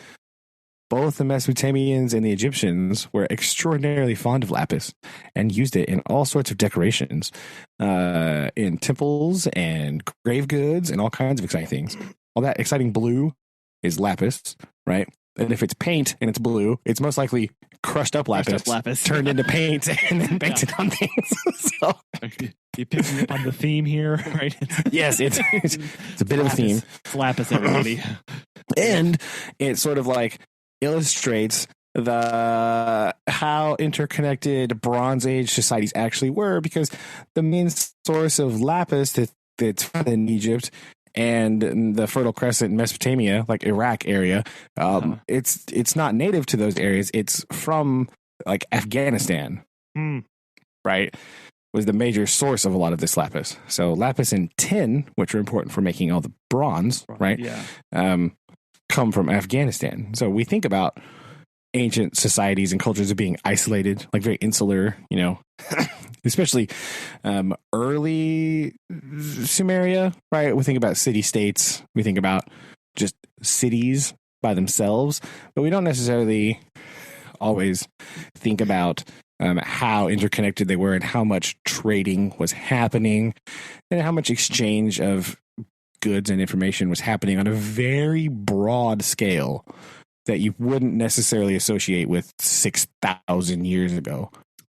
both the Mesopotamians and the Egyptians were extraordinarily fond of lapis and used it in all sorts of decorations, in temples and grave goods and all kinds of exciting things. All that exciting blue is lapis, right? And if it's paint and it's blue, it's most likely crushed up lapis turned into paint and then painted on things. So you picking up on the theme here, right? Yes, it's a bit of a theme. It's lapis, everybody. And it sort of like illustrates how interconnected Bronze Age societies actually were, because the main source of lapis that's in Egypt and the Fertile Crescent, Mesopotamia, like Iraq area, it's not native to those areas. It's from like Afghanistan, right? Was the major source of a lot of this lapis. So lapis and tin, which are important for making all the bronze, right? Yeah. Come from Afghanistan. So we think about ancient societies and cultures as being isolated, like very insular, especially early Sumeria, right? We think about city-states. We think about just cities by themselves, but we don't necessarily always think about how interconnected they were and how much trading was happening and how much exchange of goods and information was happening on a very broad scale that you wouldn't necessarily associate with 6,000 years ago.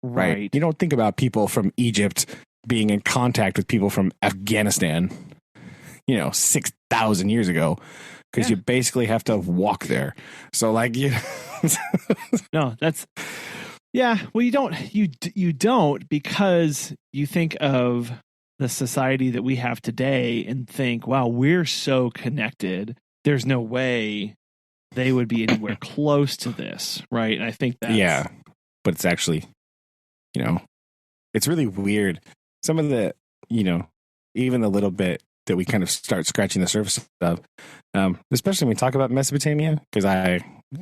Right. You don't think about people from Egypt being in contact with people from Afghanistan, 6,000 years ago, because you basically have to walk there. So like, no, that's, well, you don't, because you think of the society that we have today and think, wow, we're so connected. There's no way they would be anywhere close to this. Right. And I think that's, but it's actually, it's really weird. Some of the, even the little bit that we kind of start scratching the surface of, especially when we talk about Mesopotamia, because I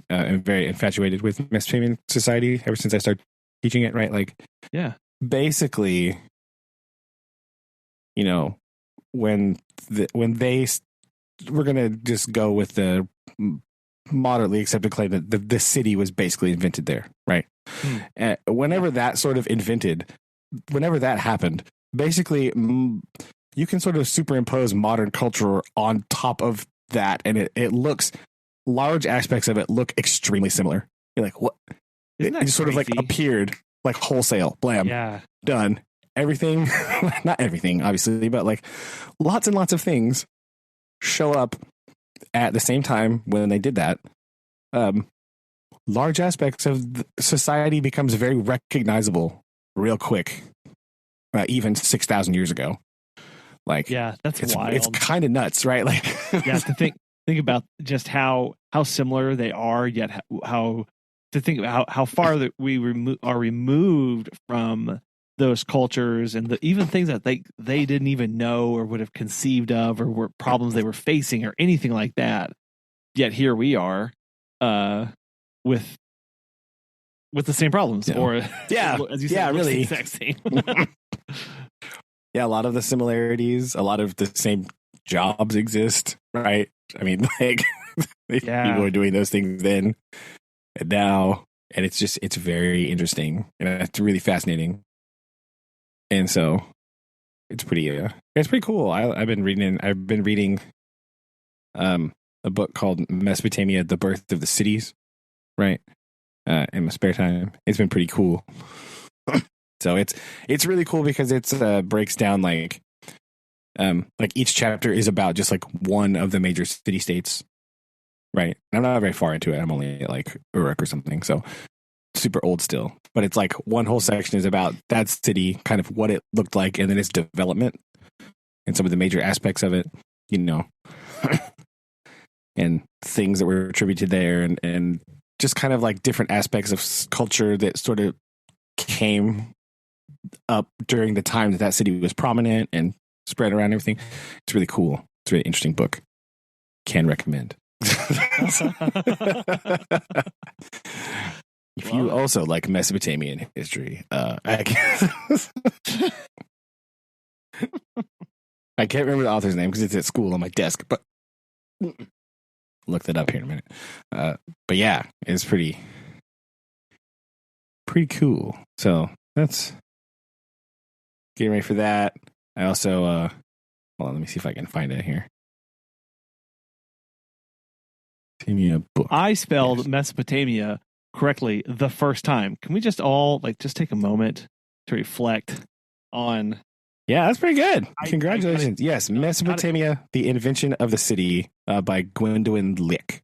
am very infatuated with Mesopotamian society ever since I started teaching it, right? Like, basically, when they we're going to just go with the moderately accepted claim that the city was basically invented there, right? Whenever that happened, basically you can sort of superimpose modern culture on top of that, and it looks, large aspects of it look extremely similar. You're like, what? It just sort of like appeared like wholesale, blam, done. Everything, not everything, obviously, but like lots and lots of things show up at the same time when they did that. Large aspects of society becomes very recognizable real quick, even 6,000 years ago. Like, that's wild. It's kind of nuts, right? Like, to think about just how similar they are, yet how far that we are removed from those cultures and even things that they didn't even know or would have conceived of, or were problems they were facing or anything like that. Yet here we are, with the same problems, or as you said, really the exact same. A lot of the similarities, a lot of the same jobs exist, right? I mean, like people were doing those things then and now, and it's very interesting and it's really fascinating. And so it's pretty cool. I've been reading a book called Mesopotamia, The Birth of the Cities, right? In my spare time. It's been pretty cool. So it's really cool because it's breaks down like each chapter is about just like one of the major city states, right? I'm not very far into it. I'm only at like Uruk or something, so super old still. But it's like one whole section is about that city, kind of what it looked like, and then its development and some of the major aspects of it, and things that were attributed there, and just kind of like different aspects of culture that sort of came up during the time that city was prominent and spread around everything. It's really cool. It's a really interesting book. Can recommend. If you also like Mesopotamian history, I can't remember the author's name because it's at school on my desk, but look that up here in a minute. But yeah, it's pretty cool. So that's getting ready for that. I also hold on, let me see if I can find it here. book. I spelled Mesopotamia correctly the first time. Can we just all just take a moment to reflect on? Yeah, that's pretty good. Congratulations. Yes, Mesopotamia, The Invention of the City by Gwendolyn Lick.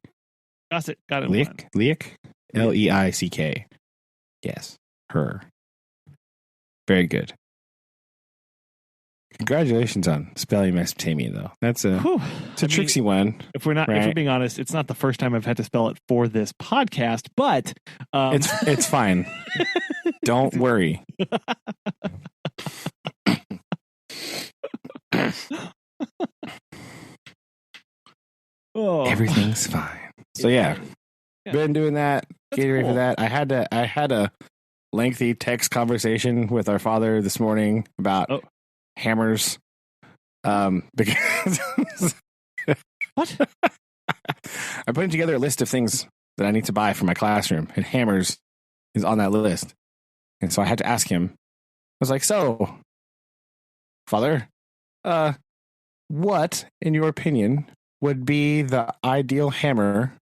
Got it. Lick? Leick. Yes, her. Very good. Congratulations on spelling Mesopotamia, though. It's a tricksy one. If we're being honest, it's not the first time I've had to spell it for this podcast, but it's fine. Don't worry. Everything's fine. So been doing that. Getting ready for that. I had a lengthy text conversation with our father this morning about hammers. Because what? I'm putting together a list of things that I need to buy for my classroom, and hammers is on that list. And so I had to ask him. I was like, "So, Father, what, in your opinion, would be the ideal hammer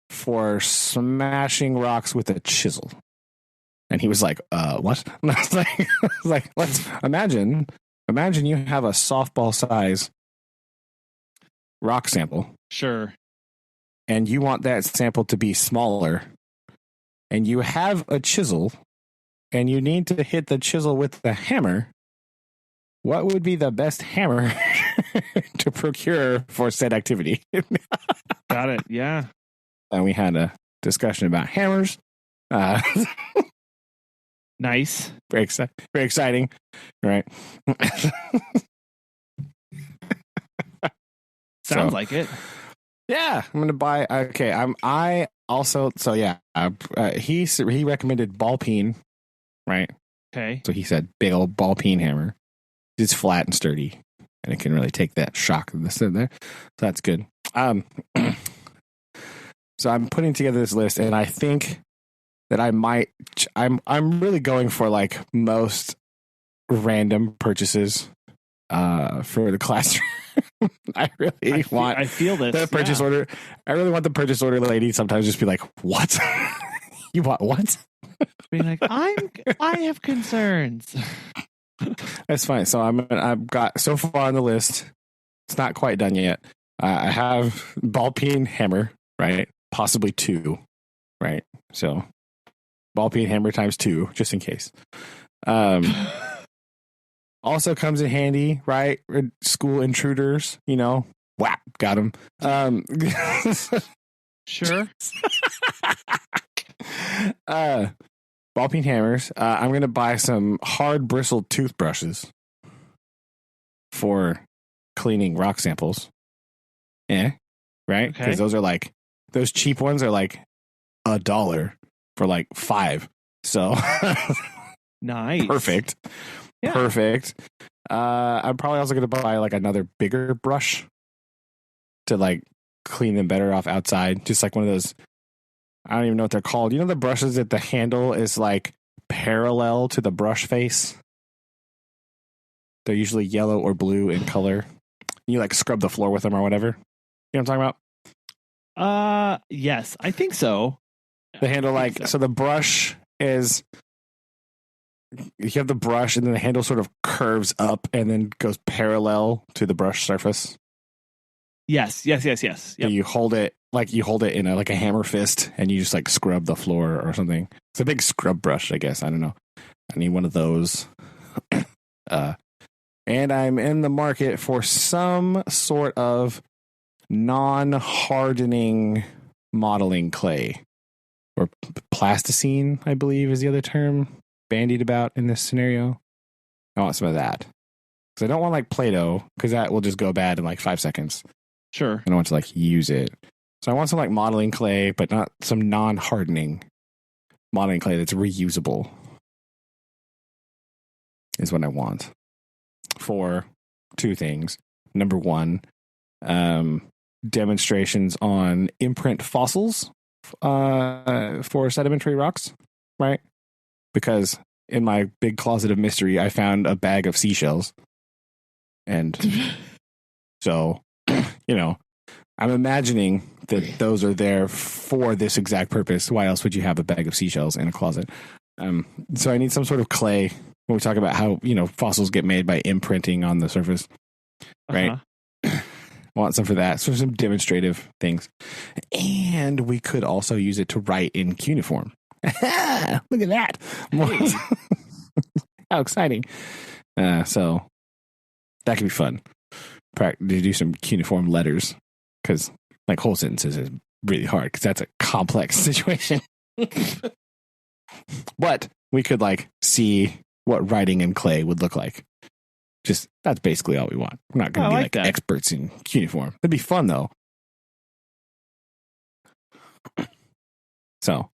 for smashing rocks with a chisel?" And he was like, what? And I was like, let's imagine you have a softball size rock sample. Sure. And you want that sample to be smaller. And you have a chisel and you need to hit the chisel with the hammer. What would be the best hammer to procure for said activity? Got it. Yeah. And we had a discussion about hammers. Nice. Very exciting. Right. Sounds like it. Yeah, I'm gonna buy. Okay, I also. So yeah, he recommended ball peen. Right. Okay. So he said big old ball peen hammer. It's flat and sturdy, and it can really take that shock of this in there. So that's good. So I'm putting together this list, and I think that I'm really going for most random purchases for the classroom. I feel this. The purchase order. I really want the purchase order lady sometimes just be like, "What? You bought what?" Being like, I have concerns. That's fine. So I've got so far on the list. It's not quite done yet. I have ball peen hammer, right? Possibly 2, right? So ball peen hammer times 2, just in case. Also comes in handy, right? School intruders, whap, got them. Sure. Ball peen hammers. I'm going to buy some hard bristled toothbrushes for cleaning rock samples. Yeah, right? Because those cheap ones are $1 for 5. So nice. Perfect. Yeah. Perfect. I'm probably also going to buy another bigger brush to clean them better off outside. Just one of those. I don't even know what they're called. You know the brushes that the handle is parallel to the brush face? They're usually yellow or blue in color. You scrub the floor with them or whatever. You know what I'm talking about? Yes, I think so. The handle so the brush is, you have the brush and then the handle sort of curves up and then goes parallel to the brush surface. Yes. Yep. So you hold it in a hammer fist and you just scrub the floor or something. It's a big scrub brush, I guess. I don't know. I need one of those. And I'm in the market for some sort of non-hardening modeling clay, or plasticine, I believe is the other term bandied about in this scenario. I want some of that. Because I don't want Play-Doh, because that will just go bad in 5 seconds. Sure. I don't want to use it. So I want some modeling clay, but not some non-hardening modeling clay that's reusable. Is what I want. For 2 things. Number 1, demonstrations on imprint fossils for sedimentary rocks, right? Because in my big closet of mystery, I found a bag of seashells. And so, I'm imagining that those are there for this exact purpose. Why else would you have a bag of seashells in a closet? So I need some sort of clay when we talk about how, fossils get made by imprinting on the surface, right? I want some for that. So some demonstrative things. And we could also use it to write in cuneiform. Look at that. Hey. How exciting. So that could be fun. To do some cuneiform letters, because like whole sentences is really hard because that's a complex situation. But we could like see what writing in clay would look like. Just that's basically all we want. We're not going to be like experts in cuneiform. It'd be fun though. So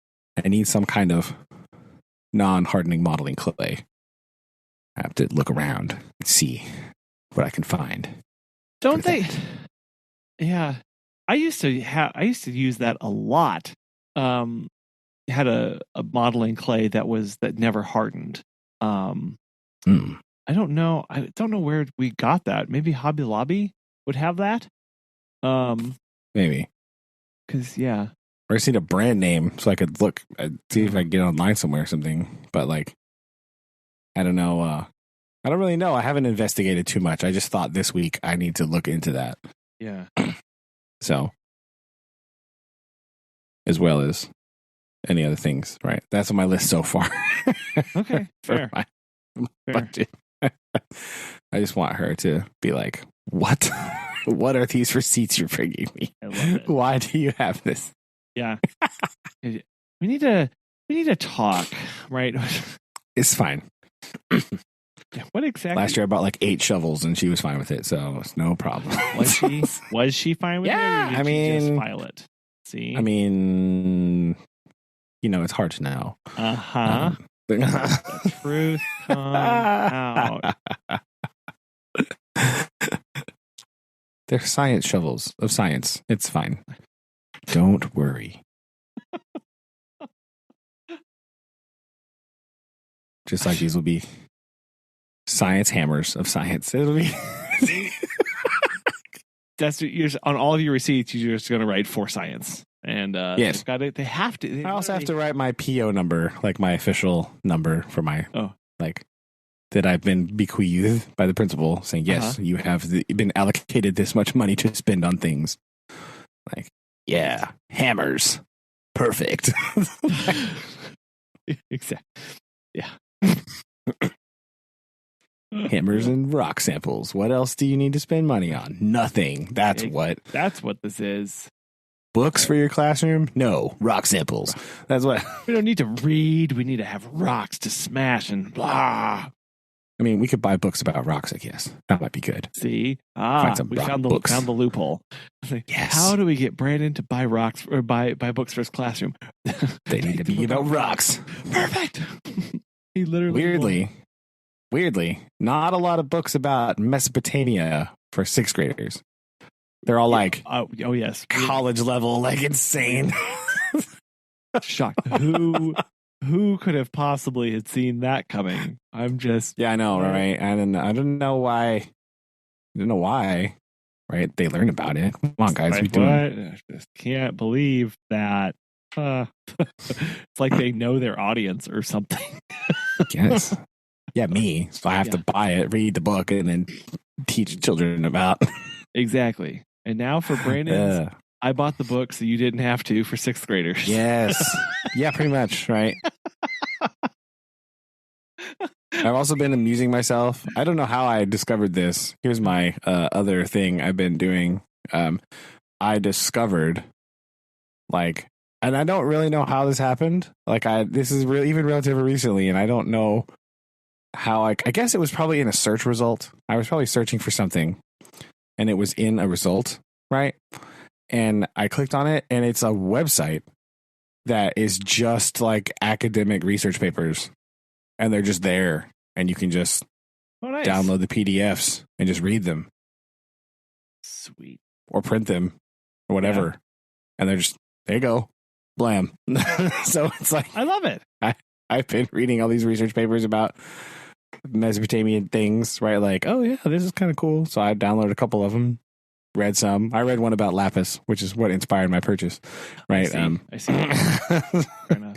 I need some kind of non-hardening modeling clay. I have to look around and see what I can find. Don't they? Yeah, I used to use that a lot. Had a modeling clay that never hardened. I don't know. I don't know where we got that. Maybe Hobby Lobby would have that. Maybe. Because or I just need a brand name so I could look see if I can get it online somewhere or something. But like, I don't know. I don't really know. I haven't investigated too much. I just thought this week I need to look into that. Yeah. So, as well as any other things, right? That's on my list so far. Okay, fair. Budget. I just want her to be like, "What? What are these receipts you're bringing me? I love it. Why do you have this?" Yeah. We need to talk, right? It's fine. Yeah, what exactly? Last year I bought like 8 shovels and she was fine with it, so it's no problem. Was she fine with it? Or did she just file it. See, I mean, it's hard to know. The truth come out. They're science shovels of science. It's fine. Don't worry. Just like these will be science hammers of science. It'll be. That's on all of your receipts. You're just going to write for science, and yes, they have to. I also have to write my PO number, like my official number for my that I've been bequeathed by the principal, saying yes, you have been allocated this much money to spend on things. Like, yeah, hammers, perfect. Exactly. Yeah. Hammers and rock samples. What else do you need to spend money on? Nothing. That's what this is. Books for your classroom? No. Rock samples. That's what. We don't need to read. We need to have rocks to smash and blah. I mean, we could buy books about rocks, I guess. That might be good. See? We found the loophole. Yes. How do we get Brandon to buy rocks or buy books for his classroom? They need to be about rocks. Perfect. He literally Weirdly, not a lot of books about Mesopotamia for 6th graders. They're all like, yes, college level, like insane. Shocked. Who could have possibly had seen that coming? I'm just I know, right? I don't know why. Right? They learn about it. Come on, guys, we do. I just can't believe that. It's like they know their audience or something. Yes. Yeah, me. So I have to buy it, read the book, and then teach children about. Exactly. And now for Brandon's, I bought the book so you didn't have to for 6th graders. Yes. Yeah, pretty much, right? I've also been amusing myself. I don't know how I discovered this. Here's my other thing I've been doing. I discovered, and I don't really know how this happened. This is even relatively recently, and I don't know how I guess it was probably in a search result. I was probably searching for something and it was in a result, right? And I clicked on it and it's a website that is just like academic research papers and they're just there and you can just download the PDFs and just read them. Sweet. Or print them or whatever. Yeah. And they're just, there you go. Blam. So it's like, I love it. I've been reading all these research papers about Mesopotamian things, right? Like, oh yeah, this is kind of cool. So I downloaded a couple of them read some. I read one about lapis, which is what inspired my purchase. Right. I see. Fair enough.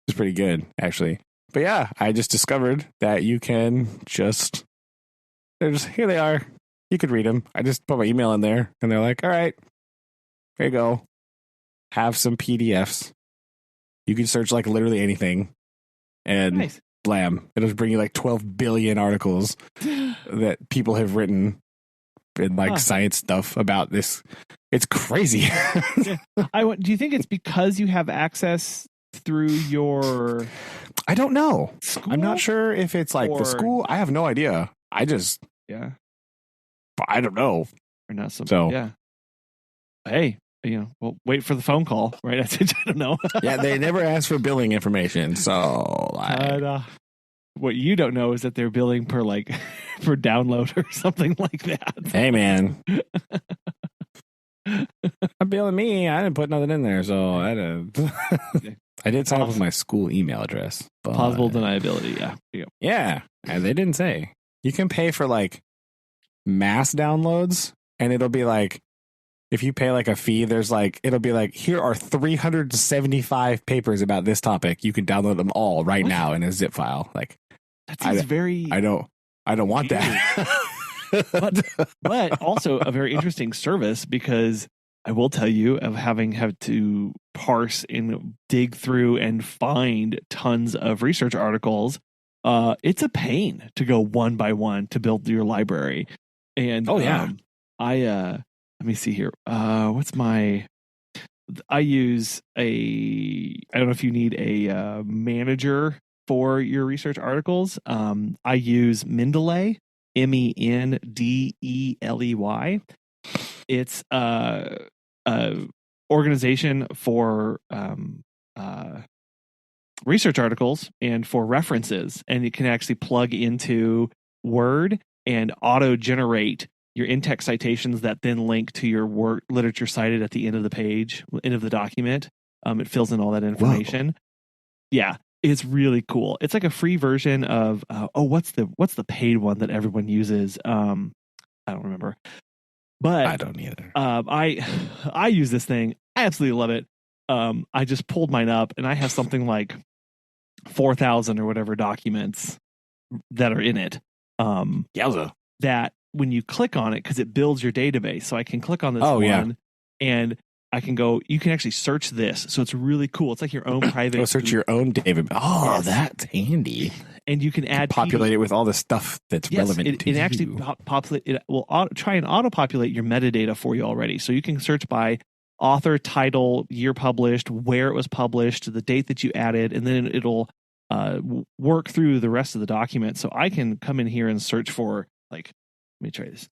It's pretty good, actually. But yeah, I just discovered that you can just, here they are. You could read them. I just put my email in there and they're like, all right, here you go. Have some PDFs. You can search like literally anything and Nice. blam. It'll bring you like 12 billion articles that people have written in like science stuff about this. It's crazy. Yeah. Do you think it's because you have access through your I don't know. school? I'm not sure if it's like the school. I have no idea. I don't know. Or not So yeah. Hey, we'll wait for the phone call, right? I don't know. Yeah, they never asked for billing information. So what you don't know is that they're billing per per download or something like that. Hey man. I'm billing me. I didn't put nothing in there, so I didn't. I did sign up with my school email address. But plausible deniability, yeah. Yeah, and they didn't say. You can pay for like mass downloads, and it'll be like, if you pay like a fee, there's like, it'll be like, here are 375 papers about this topic. You can download them all right now in a zip file. Like, that seems very. I don't want that. but also a very interesting service, because I will tell you, of having had to parse and dig through and find tons of research articles, it's a pain to go one by one to build your library. And let me see here. I use I don't know if you need a manager for your research articles. I use Mendeley, Mendeley. It's a organization for research articles and for references, and it can actually plug into Word and auto generate your in-text citations that then link to your work literature cited at the end of the page, end of the document. It fills in all that information. Whoa. Yeah, it's really cool. It's like a free version of what's the paid one that everyone uses? I don't remember. But I don't either. I use this thing. I absolutely love it. I just pulled mine up, and I have something like 4,000 or whatever documents that are in it. Yowza. That when you click on it, because it builds your database, so I can click on this one, and I can go. You can actually search this, so it's really cool. It's like your own private. Search your own database. Oh, yes. That's handy. And you can add populate it with all the stuff that's relevant to you. It actually populate. It will try and auto-populate your metadata for you already. So you can search by author, title, year published, where it was published, the date that you added, and then it'll work through the rest of the document. So I can come in here and search for, like, let me try this.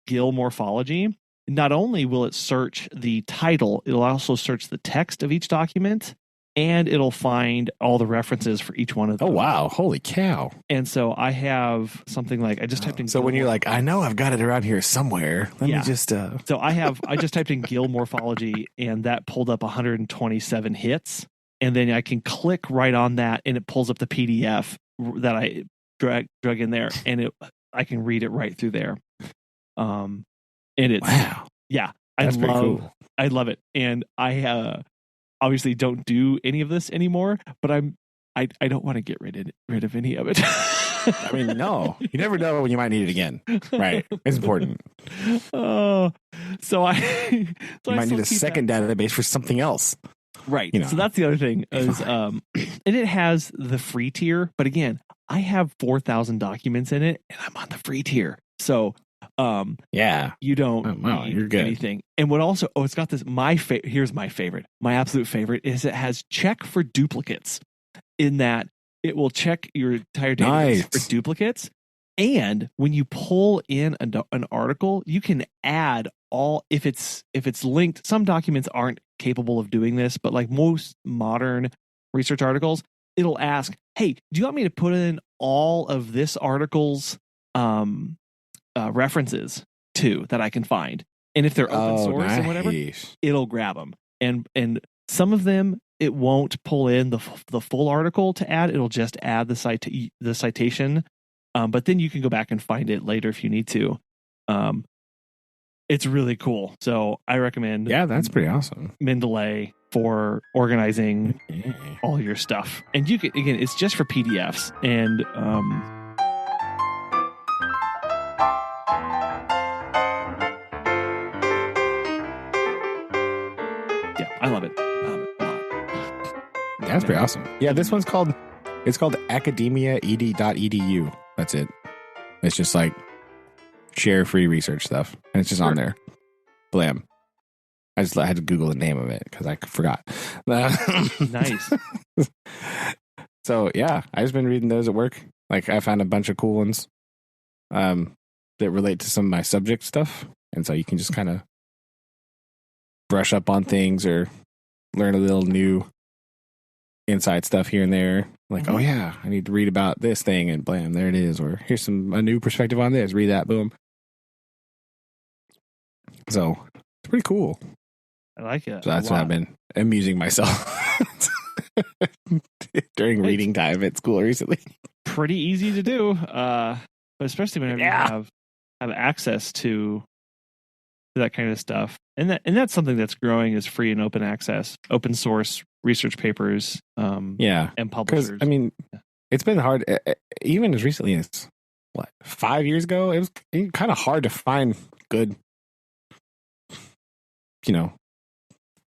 Gill morphology. Not only will it search the title, it'll also search the text of each document, and it'll find all the references for each one of them. Oh, wow. Holy cow. And so I have something like, I just typed in. So when you're like, I know I've got it around here somewhere. Let me just. So I just typed in Gill morphology, and that pulled up 127 hits. And then I can click right on that, and it pulls up the PDF that I drug in there, and I can read it right through there. And it's, wow. Yeah. That's pretty cool. I love it. And I obviously don't do any of this anymore, but I don't want to get rid of any of it. I mean, no, you never know when you might need it again. Right. It's important. Oh, so you might need a second database for something else. Right. So that's the other thing is, and it has the free tier, but again, I have 4,000 documents in it, and I'm on the free tier. So, you don't need you're good. anything. And what also, it's got this, here's my favorite. My absolute favorite is it has check for duplicates, in that it will check your entire database for duplicates. And when you pull in an article, you can add all, if it's linked. Some documents aren't capable of doing this, but like most modern research articles, it'll ask, hey, do you want me to put in all of this article's references too that I can find? And if they're open source and whatever, it'll grab them. And some of them, it won't pull in the full article to add. It'll just add the citation. But then you can go back and find it later if you need to. it's really cool. So I recommend. Yeah, that's pretty awesome. Mendeley for organizing all your stuff, and you can, again, it's just for PDFs, and yeah, I love it. I love it a lot. Yeah, that's pretty awesome. Yeah, this one's called academiaed.edu. That's it. It's just like share free research stuff, and it's just on there. Blam. I had to Google the name of it because I forgot. Nice. So yeah, I've just been reading those at work. Like I found a bunch of cool ones that relate to some of my subject stuff, and so you can just kind of brush up on things or learn a little new inside stuff here and there. Like, oh yeah, I need to read about this thing, and blam, there it is. Or here's a new perspective on this. Read that, boom. So it's pretty cool. I like it. So that's what I've been amusing myself during reading time at school recently. Pretty easy to do, but especially whenever you have access to that kind of stuff. And that's something that's growing, is free and open access, open source research papers. And publishers. I mean, it's been hard, even as recently as 5 years ago. It was kind of hard to find good,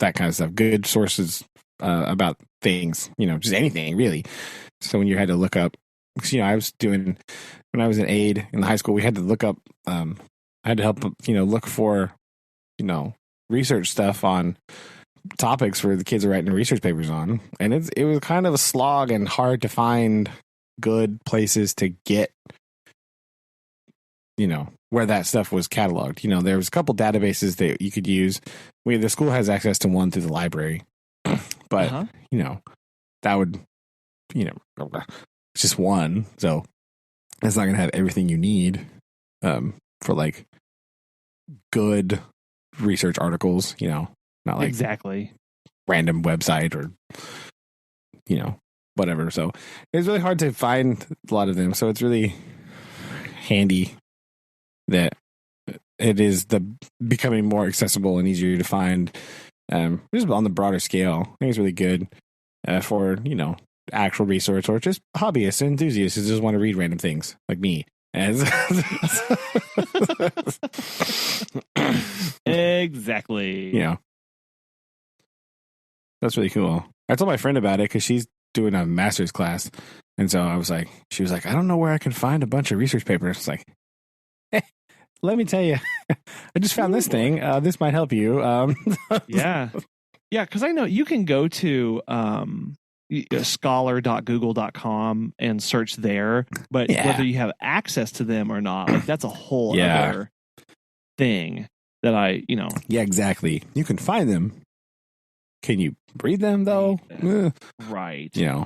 that kind of stuff, good sources about things, just anything really. So when you had to look up, because, I was doing, when I was an aide in high school, we had to look up, I had to help, look for, research stuff on topics where the kids are writing research papers on. And it was kind of a slog and hard to find good places to get, where that stuff was cataloged. There was a couple databases that you could use. The school has access to one through the library, but that would, it's just one. So it's not going to have everything you need for like good research articles, not like exactly random website or, whatever. So it's really hard to find a lot of them. So it's really handy that it is becoming more accessible and easier to find, just on the broader scale. I think it's really good for, actual research or just hobbyists and enthusiasts who just want to read random things like me. Exactly. That's really cool. I told my friend about it because she's doing a master's class. And so she was like, I don't know where I can find a bunch of research papers. It's like, let me tell you, I just found this thing. This might help you. Yeah. Because I know you can go to scholar.google.com and search there, but whether you have access to them or not, like that's a whole other thing that Yeah, exactly. You can find them. Can you read them though? Right. So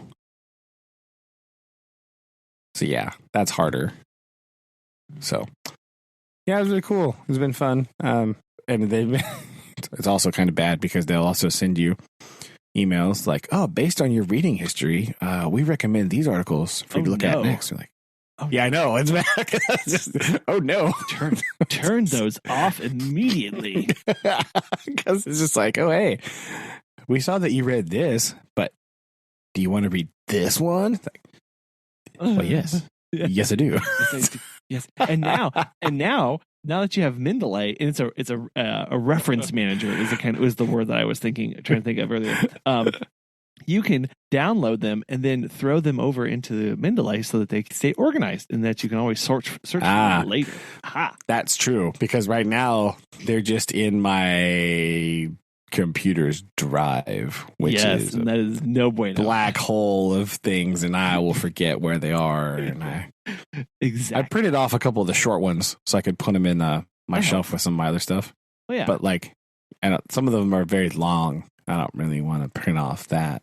yeah, that's harder. So yeah, it was really cool. It's been fun. And it's also kind of bad because they'll also send you emails like, oh, based on your reading history, we recommend these articles for you to look at next. You're like, I know. It's bad. Oh no. Turn those off immediately. Because it's just like, oh, hey, we saw that you read this, but do you want to read this one? It's like, well, yes. Yes, I do. Yes. And now that you have Mendeley, and it's a reference manager was the word that I was trying to think of earlier. You can download them and then throw them over into Mendeley so that they stay organized, and that you can always search for them later. Aha. That's true, because right now they're just in my computer's drive, which is that is no bueno. Black hole of things, and I will forget where they are. And exactly. I printed off a couple of the short ones so I could put them in my shelf with some of my other stuff. Oh yeah, but and some of them are very long. I don't really want to print off that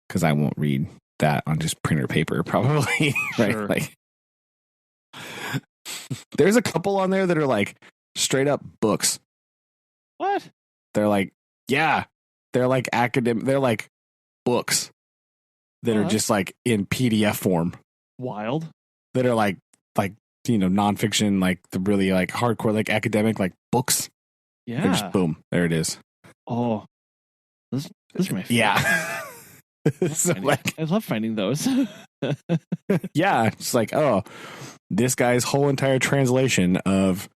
because I won't read that on just printer paper, probably. Right? Sure. There's a couple on there that are like straight up books. What? They're like, they're like academic. They're like books that are just like in PDF form. Wild. That are like nonfiction, like the really like hardcore, like academic, like books. Yeah. And just boom, there it is. Oh, those are my favorite. Yeah. So I love finding those. Yeah, it's like, oh, this guy's whole entire translation of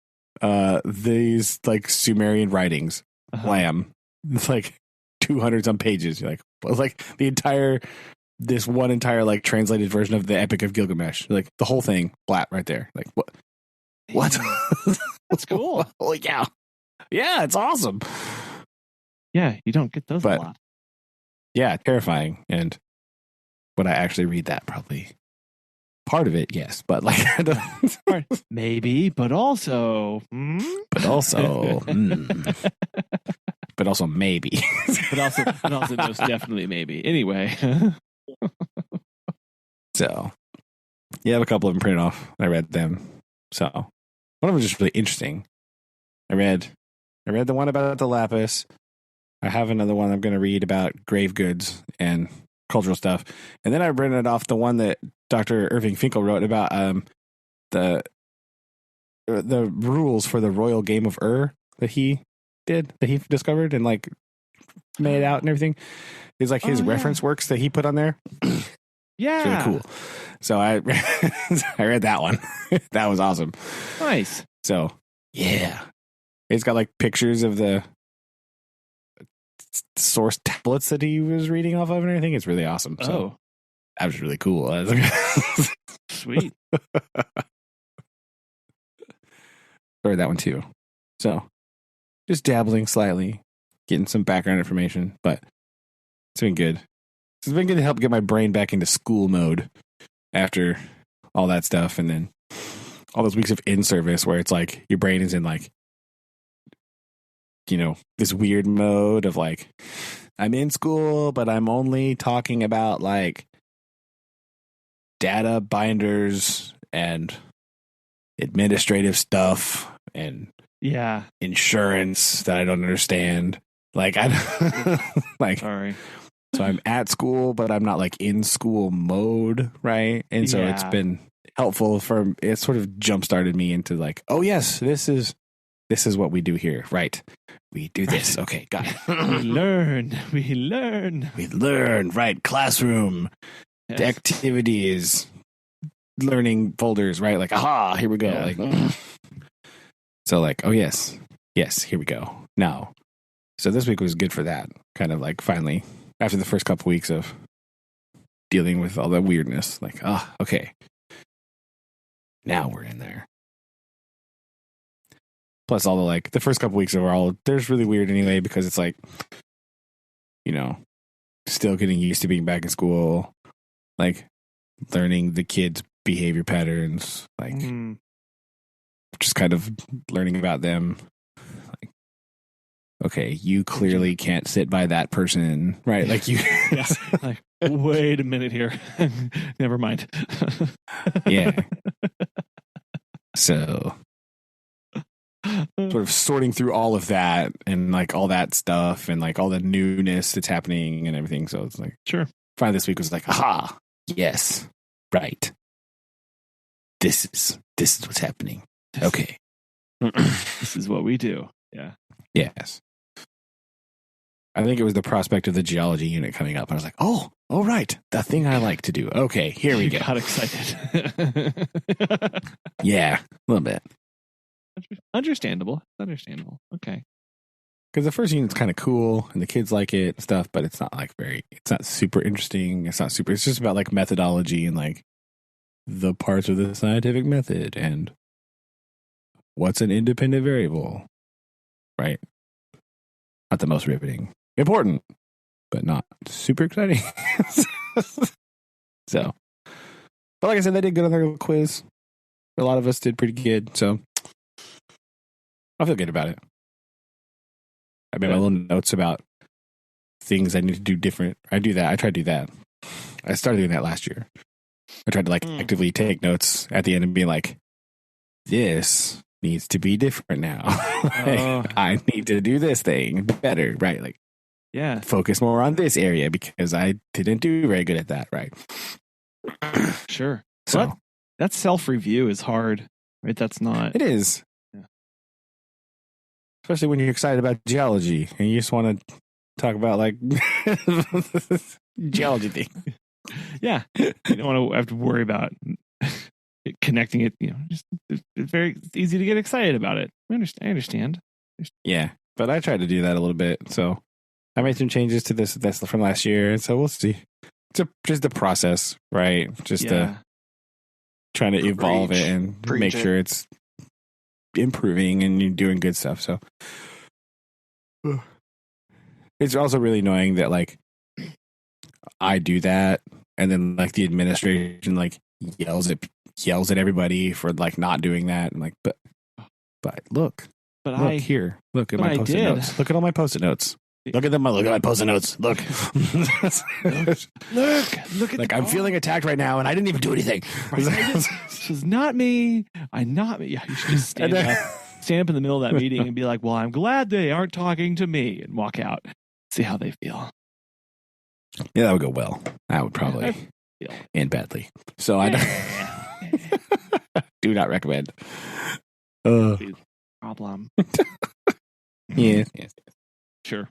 these like Sumerian writings. Lamb. It's like 200 some pages. You're like, well, like this one entire like translated version of the Epic of Gilgamesh. Like the whole thing, flat right there. Like what? That's cool. Oh yeah, yeah, it's awesome. Yeah, you don't get those a lot. Yeah, terrifying. And would I actually read that? Probably part of it, yes, but like maybe, but also, but also maybe, but also most definitely maybe. Anyway, so you have a couple of them printed off. I read them. So one of them was just really interesting. I read the one about the lapis. I have another one I'm going to read about grave goods and cultural stuff. And then I printed off the one that Dr. Irving Finkel wrote about the rules for the royal game of that he discovered and like made out and everything. It's like his reference works that he put on there. Yeah. It's really cool. So I read that one. That was awesome. Nice. So yeah. It's got like pictures of the source tablets that he was reading off of and everything. It's really awesome. So that was really cool. Sweet. Read that one too. So just dabbling slightly, getting some background information, but it's been good. It's been good to help get my brain back into school mode after all that stuff. And then all those weeks of in-service where it's like your brain is in like, this weird mode of like, I'm in school, but I'm only talking about like data binders and administrative stuff and insurance that I don't understand. Like sorry. So I'm at school, but I'm not like in school mode, right? And so it's been helpful it sort of jump started me into like, oh yes, this is what we do here, right? We do this. Okay, got it. We learn. Right? Classroom, activities, learning folders, right? Like, aha, here we go. Yeah. Like, so like, oh yes, here we go. Now, so this week was good for that. Kind of like finally, after the first couple weeks of dealing with all the weirdness, like, okay, now we're in there. Plus all the first couple weeks there's really weird anyway, because it's like, still getting used to being back in school, like learning the kids' behavior patterns, like just kind of learning about them. Like, okay, you clearly can't sit by that person, right? Like you, like, wait a minute here. Never mind. Yeah. So sort of sorting through all of that and like all that stuff and like all the newness that's happening and everything. So it's like, sure. Finally this week was like, aha, yes, right. This is what's happening. Okay. This is what we do. Yeah. Yes. I think it was the prospect of the geology unit coming up. I was like, oh, right. The thing I like to do. Okay, here we go. Got excited. Yeah, a little bit. Understandable. Okay. Because the first unit's kind of cool and the kids like it and stuff, but it's not like it's not super interesting. It's just about like methodology and like the parts of the scientific method and what's an independent variable, right? Not the most riveting. Important, but not super exciting. So, but like I said, they did good on their little quiz. A lot of us did pretty good, so I feel good about it. I made my little notes about things I need to do different. I do that. I try to do that. I started doing that last year. I tried to like actively take notes at the end and be like, this needs to be different now. I need to do this thing better, right? Like, focus more on this area because I didn't do very good at that, right? Sure. So that self-review is hard. right? That's not. It is. Yeah. Especially when you're excited about geology and you just want to talk about like geology thing. Yeah. You don't want to have to worry about connecting it. Just it's easy to get excited about it. I understand. Yeah. But I tried to do that a little bit. So I made some changes to this from last year. And so we'll see. It's just the process, right? Just trying to evolve it and make sure it's improving and you're doing good stuff. So it's also really annoying that like I do that and then like the administration like yells at everybody for like not doing that and like but look here. Look at my post-it notes. Look at all my post-it notes. Look at them. Look at my post-it notes. Look. look at like I'm feeling attacked right now and I didn't even do anything. This is not me. I'm not me. Yeah, you should just stand up in the middle of that meeting and be like, well, I'm glad they aren't talking to me, and walk out. See how they feel. Yeah, that would go well. That would probably end badly. So I do not recommend. Problem. Yes. Sure.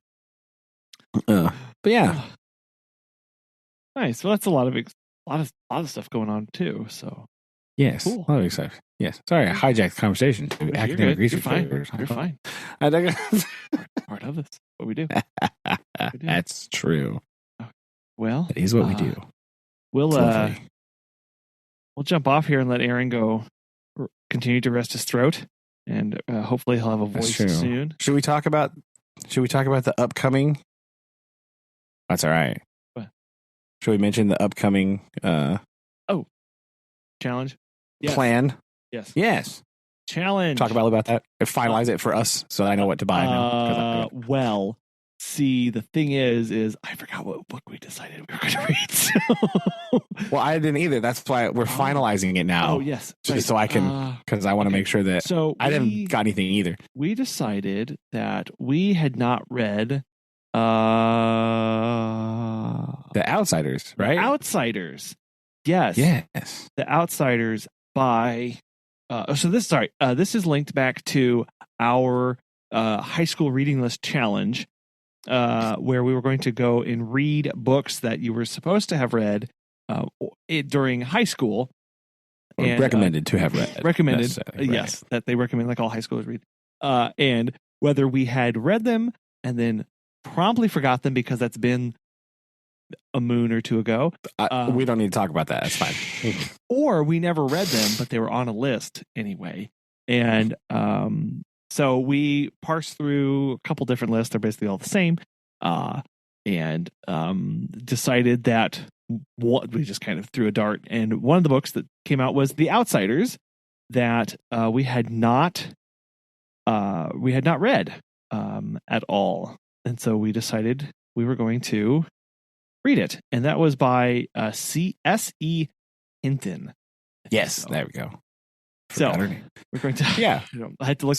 But yeah. Nice. Well, that's a lot of stuff going on too. So yes, cool. A lot of excitement. Yes. Sorry, I hijacked the conversation. Academic research. You're fine. Part of this. What we do. That's true. Well, that is what we do. We'll jump off here and let Aaron go continue to rest his throat, and hopefully he'll have a voice soon. Should we talk about the upcoming? That's all right. What? Should we mention the upcoming challenge? Yes. Plan? Yes. Challenge. Talk about that. Finalize it for us so I know what to buy now. Well, see, the thing is I forgot what book we decided we were going to read. So. Well, I didn't either. That's why we're finalizing it now. Oh, yes. Just so I can, because I want to make sure that I haven't got anything either. We decided that we had not read The Outsiders, right? The Outsiders. Yes. The Outsiders by this is linked back to our high school reading list challenge, where we were going to go and read books that you were supposed to have read during high school. And, recommended to have read. Recommended, yes, that they recommend like all high schoolers read. And whether we had read them and then promptly forgot them because that's been a moon or two ago. We don't need to talk about that. That's fine. Or we never read them, but they were on a list anyway. And so we parsed through a couple different lists. They're basically all the same. And decided that we just kind of threw a dart. And one of the books that came out was The Outsiders that we had not read at all. And so we decided we were going to read it. And that was by C.S.E. Hinton. Yes, there we go. So we're going to. Yeah, I had to look.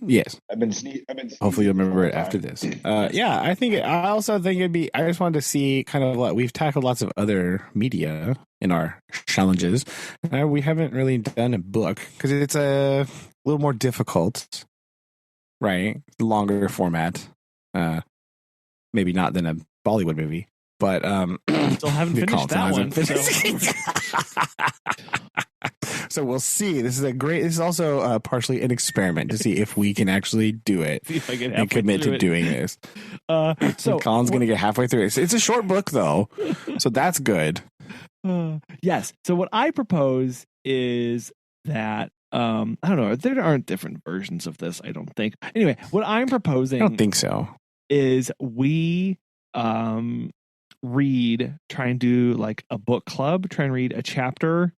Yes. I've been. Hopefully, you'll remember it after this. Yeah, I also think it'd be. I just wanted to see kind of like we've tackled lots of other media in our challenges. We haven't really done a book because it's a little more difficult, right? Longer format. Maybe not than a Bollywood movie, but still haven't finished that one. So we'll see. This is also partially an experiment to see if we can actually do it and commit to doing this. So Colin's going to get halfway through it. It's a short book though, so that's good. Yes. So what I propose is that I don't know. There aren't different versions of this. I don't think. Anyway, what I'm proposing. I don't think so. Is we try and do like a book club, try and read a chapter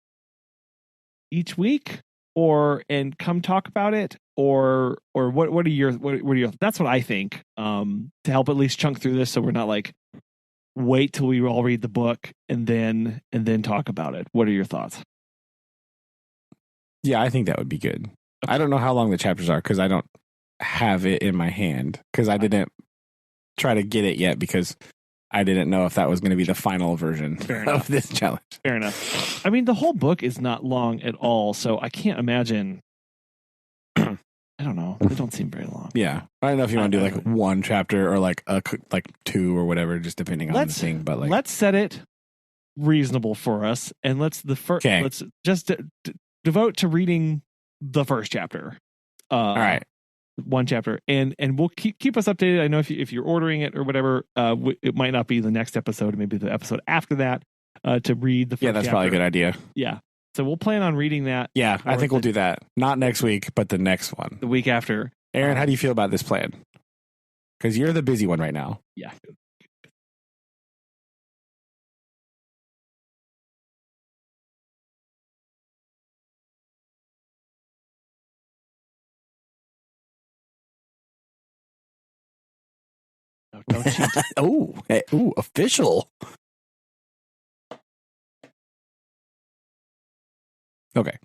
each week, and come talk about it, or what are your that's what I think, to help at least chunk through this so we're not like wait till we all read the book and then talk about it. What are your thoughts? Yeah, I think that would be good. I don't know how long the chapters are because I don't have it in my hand because I didn't try to get it yet because I didn't know if that was going to be the final version of this challenge. Fair enough. I mean, the whole book is not long at all, so I can't imagine. I don't know. They don't seem very long. Yeah, I don't know if you want to do like one chapter or like two or whatever, just depending on the thing. But like, let's set it reasonable for us, and let's just devote to reading the first chapter. All right. One chapter, and we'll keep us updated. I know if you're ordering it or whatever, it might not be the next episode, maybe the episode after that, to read the first that's chapter. probably a good idea. Yeah, so we'll plan on reading that. Yeah, I think we'll do that. Not next week, but the next one, the week after. Aaron, how do you feel about this plan? Because you're the busy one right now. Yeah. Don't cheat. Ooh, official. Okay.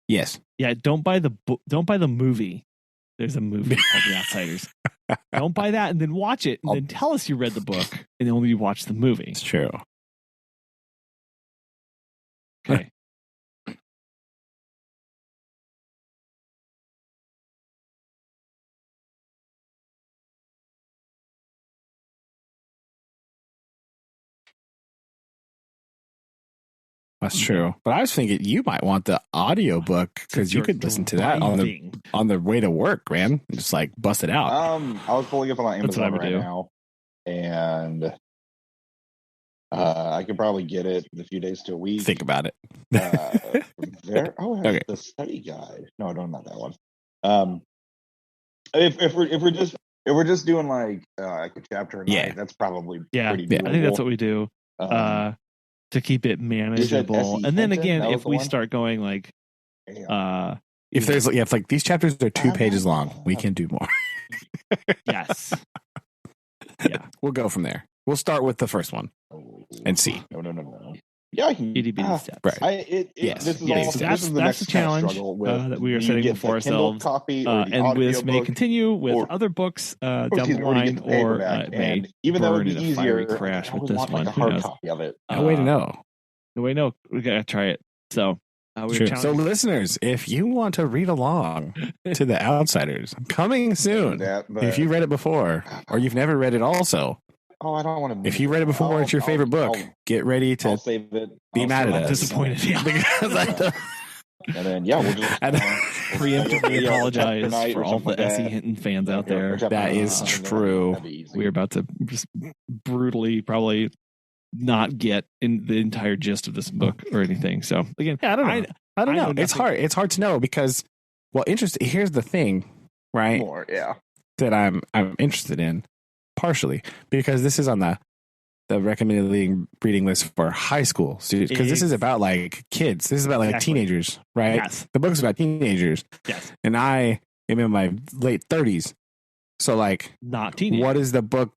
Yes. Yeah, don't buy the movie. There's a movie called The Outsiders. Don't buy that and then watch it and then tell us you read the book and then only watch the movie. It's true. Okay. That's true. But I was thinking you might want the audiobook because you could listen to that on the way to work, man. Just like bust it out. I was pulling up on Amazon right now, and I could probably get it in a few days to a week. Think about it. Okay. The study guide. No, not that one. If we're just doing like a chapter a night, that's probably pretty doable. I think that's what we do. To keep it manageable. And then again, if we start going like if like these chapters are 2 pages long, we can do more. Yes. Yeah. We'll go from there. We'll start with the first one and see. No. Yeah, I can. Itty bitty steps. Right. This is the challenge that we are setting before ourselves. And this may continue with other books down the line, or it may even though burn it'd be in a fiery easier, crash with this one. Like a hard copy of it. No way to know. No way to know. We gotta try it. So. So listeners, if you want to read along to The Outsiders, coming soon. If you read it before, or you've never read it also. Oh, I don't want to. If you read it before, it's your favorite book. Get ready to save it. Be mad at us. Disappointed, yeah. Because and then we'll just preemptively apologize for all the S.E. Hinton fans out there. That is true. We're about to just brutally probably not get in the entire gist of this book or anything. So again, I don't know. I don't know. It's hard. It's hard to know because, interesting. Here's the thing, right? That I'm interested in. Partially because this is on the recommended reading list for high school students, because this is about like kids. This is about like teenagers, right? Yes. The book's about teenagers. Yes. And I am in my late 30s. So like, not teenagers. What is the book?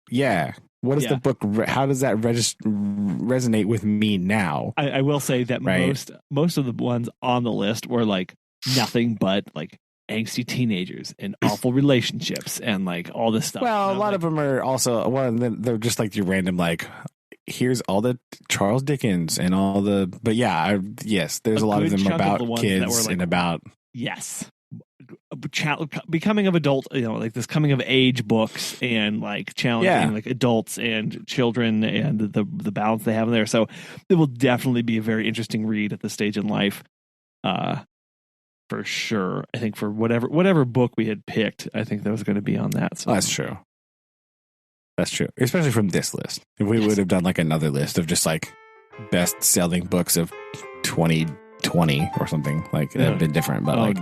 Yeah. What is the book? How does that resonate with me now? I will say that most of the ones on the list were like nothing but like angsty teenagers and awful relationships and like all this stuff. Well, a lot of them are also they're just like your random like here's all the Charles Dickens and all the there's a lot of them about kids and about becoming of adult, like this coming of age books and like challenging like adults and children and the balance they have in there. So it will definitely be a very interesting read at this stage in life. For sure. I think for whatever book we had picked, I think that was going to be on that. So that's true. That's true. Especially from this list. If we would have done like another list of just like best selling books of 2020 or something, like that would have been different. But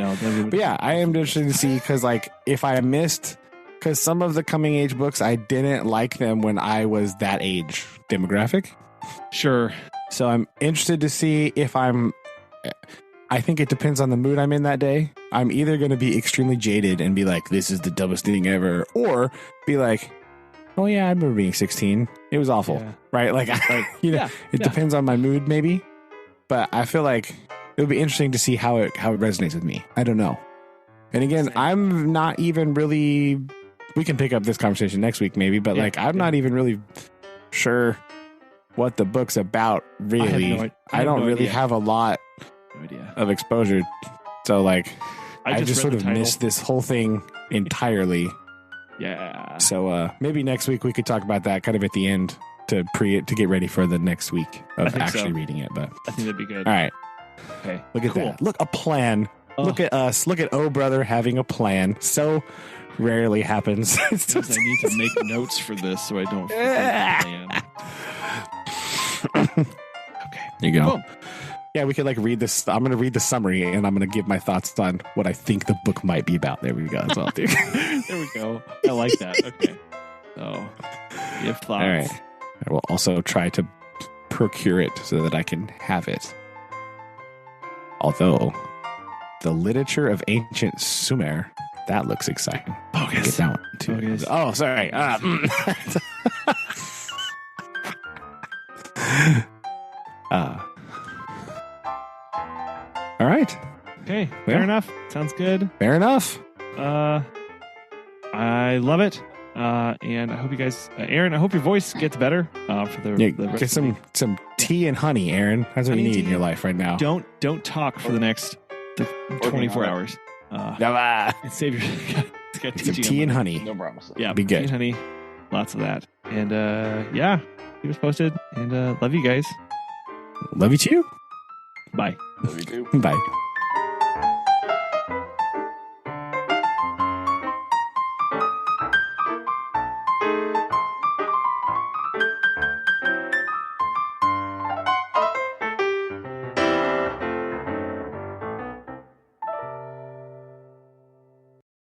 but yeah, I am interested to see because like if I missed, because some of the coming age books, I didn't like them when I was that age demographic. Sure. So I'm interested to see if I think it depends on the mood I'm in that day. I'm either going to be extremely jaded and be like, this is the dumbest thing ever, or be like, oh yeah, I remember being 16. It was awful, right? Like, it depends on my mood maybe, but I feel like it would be interesting to see how it resonates with me. I don't know. And again, I'm not even really we can pick up this conversation next week maybe, but like I'm not even really sure what the book's about really. I don't really have a lot of exposure. So like I just sort of missed this whole thing entirely. Yeah. So maybe next week we could talk about that kind of at the end to get ready for the next week of actually reading it. But I think that'd be good. All right. Okay. Look at that. Look, a plan. Oh. Look at us. Look at brother having a plan. So rarely happens. Because I need to make notes for this so I don't forget the plan. Okay. There you go. Cool. Yeah, we could like read this. I'm going to read the summary and I'm going to give my thoughts on what I think the book might be about. There we go. That's all I'll do. There we go. I like that. Okay. So, you have thoughts. All right. I will also try to procure it so that I can have it. Although, the literature of ancient Sumer, that looks exciting. Focus. Get that one too. Focus. Oh, sorry. All right. Okay. Fair enough. Sounds good. Fair enough. I love it. And I hope you guys, Aaron, I hope your voice gets better for the rest get some tea and honey, Aaron. That's what you need in your life right now. Don't talk for the next 24 hours. Save your some tea and honey. No promises. Yeah, be good. Tea and honey, lots of that. And yeah, keep us posted. And love you guys. Love you too. Bye. Love you too. Bye.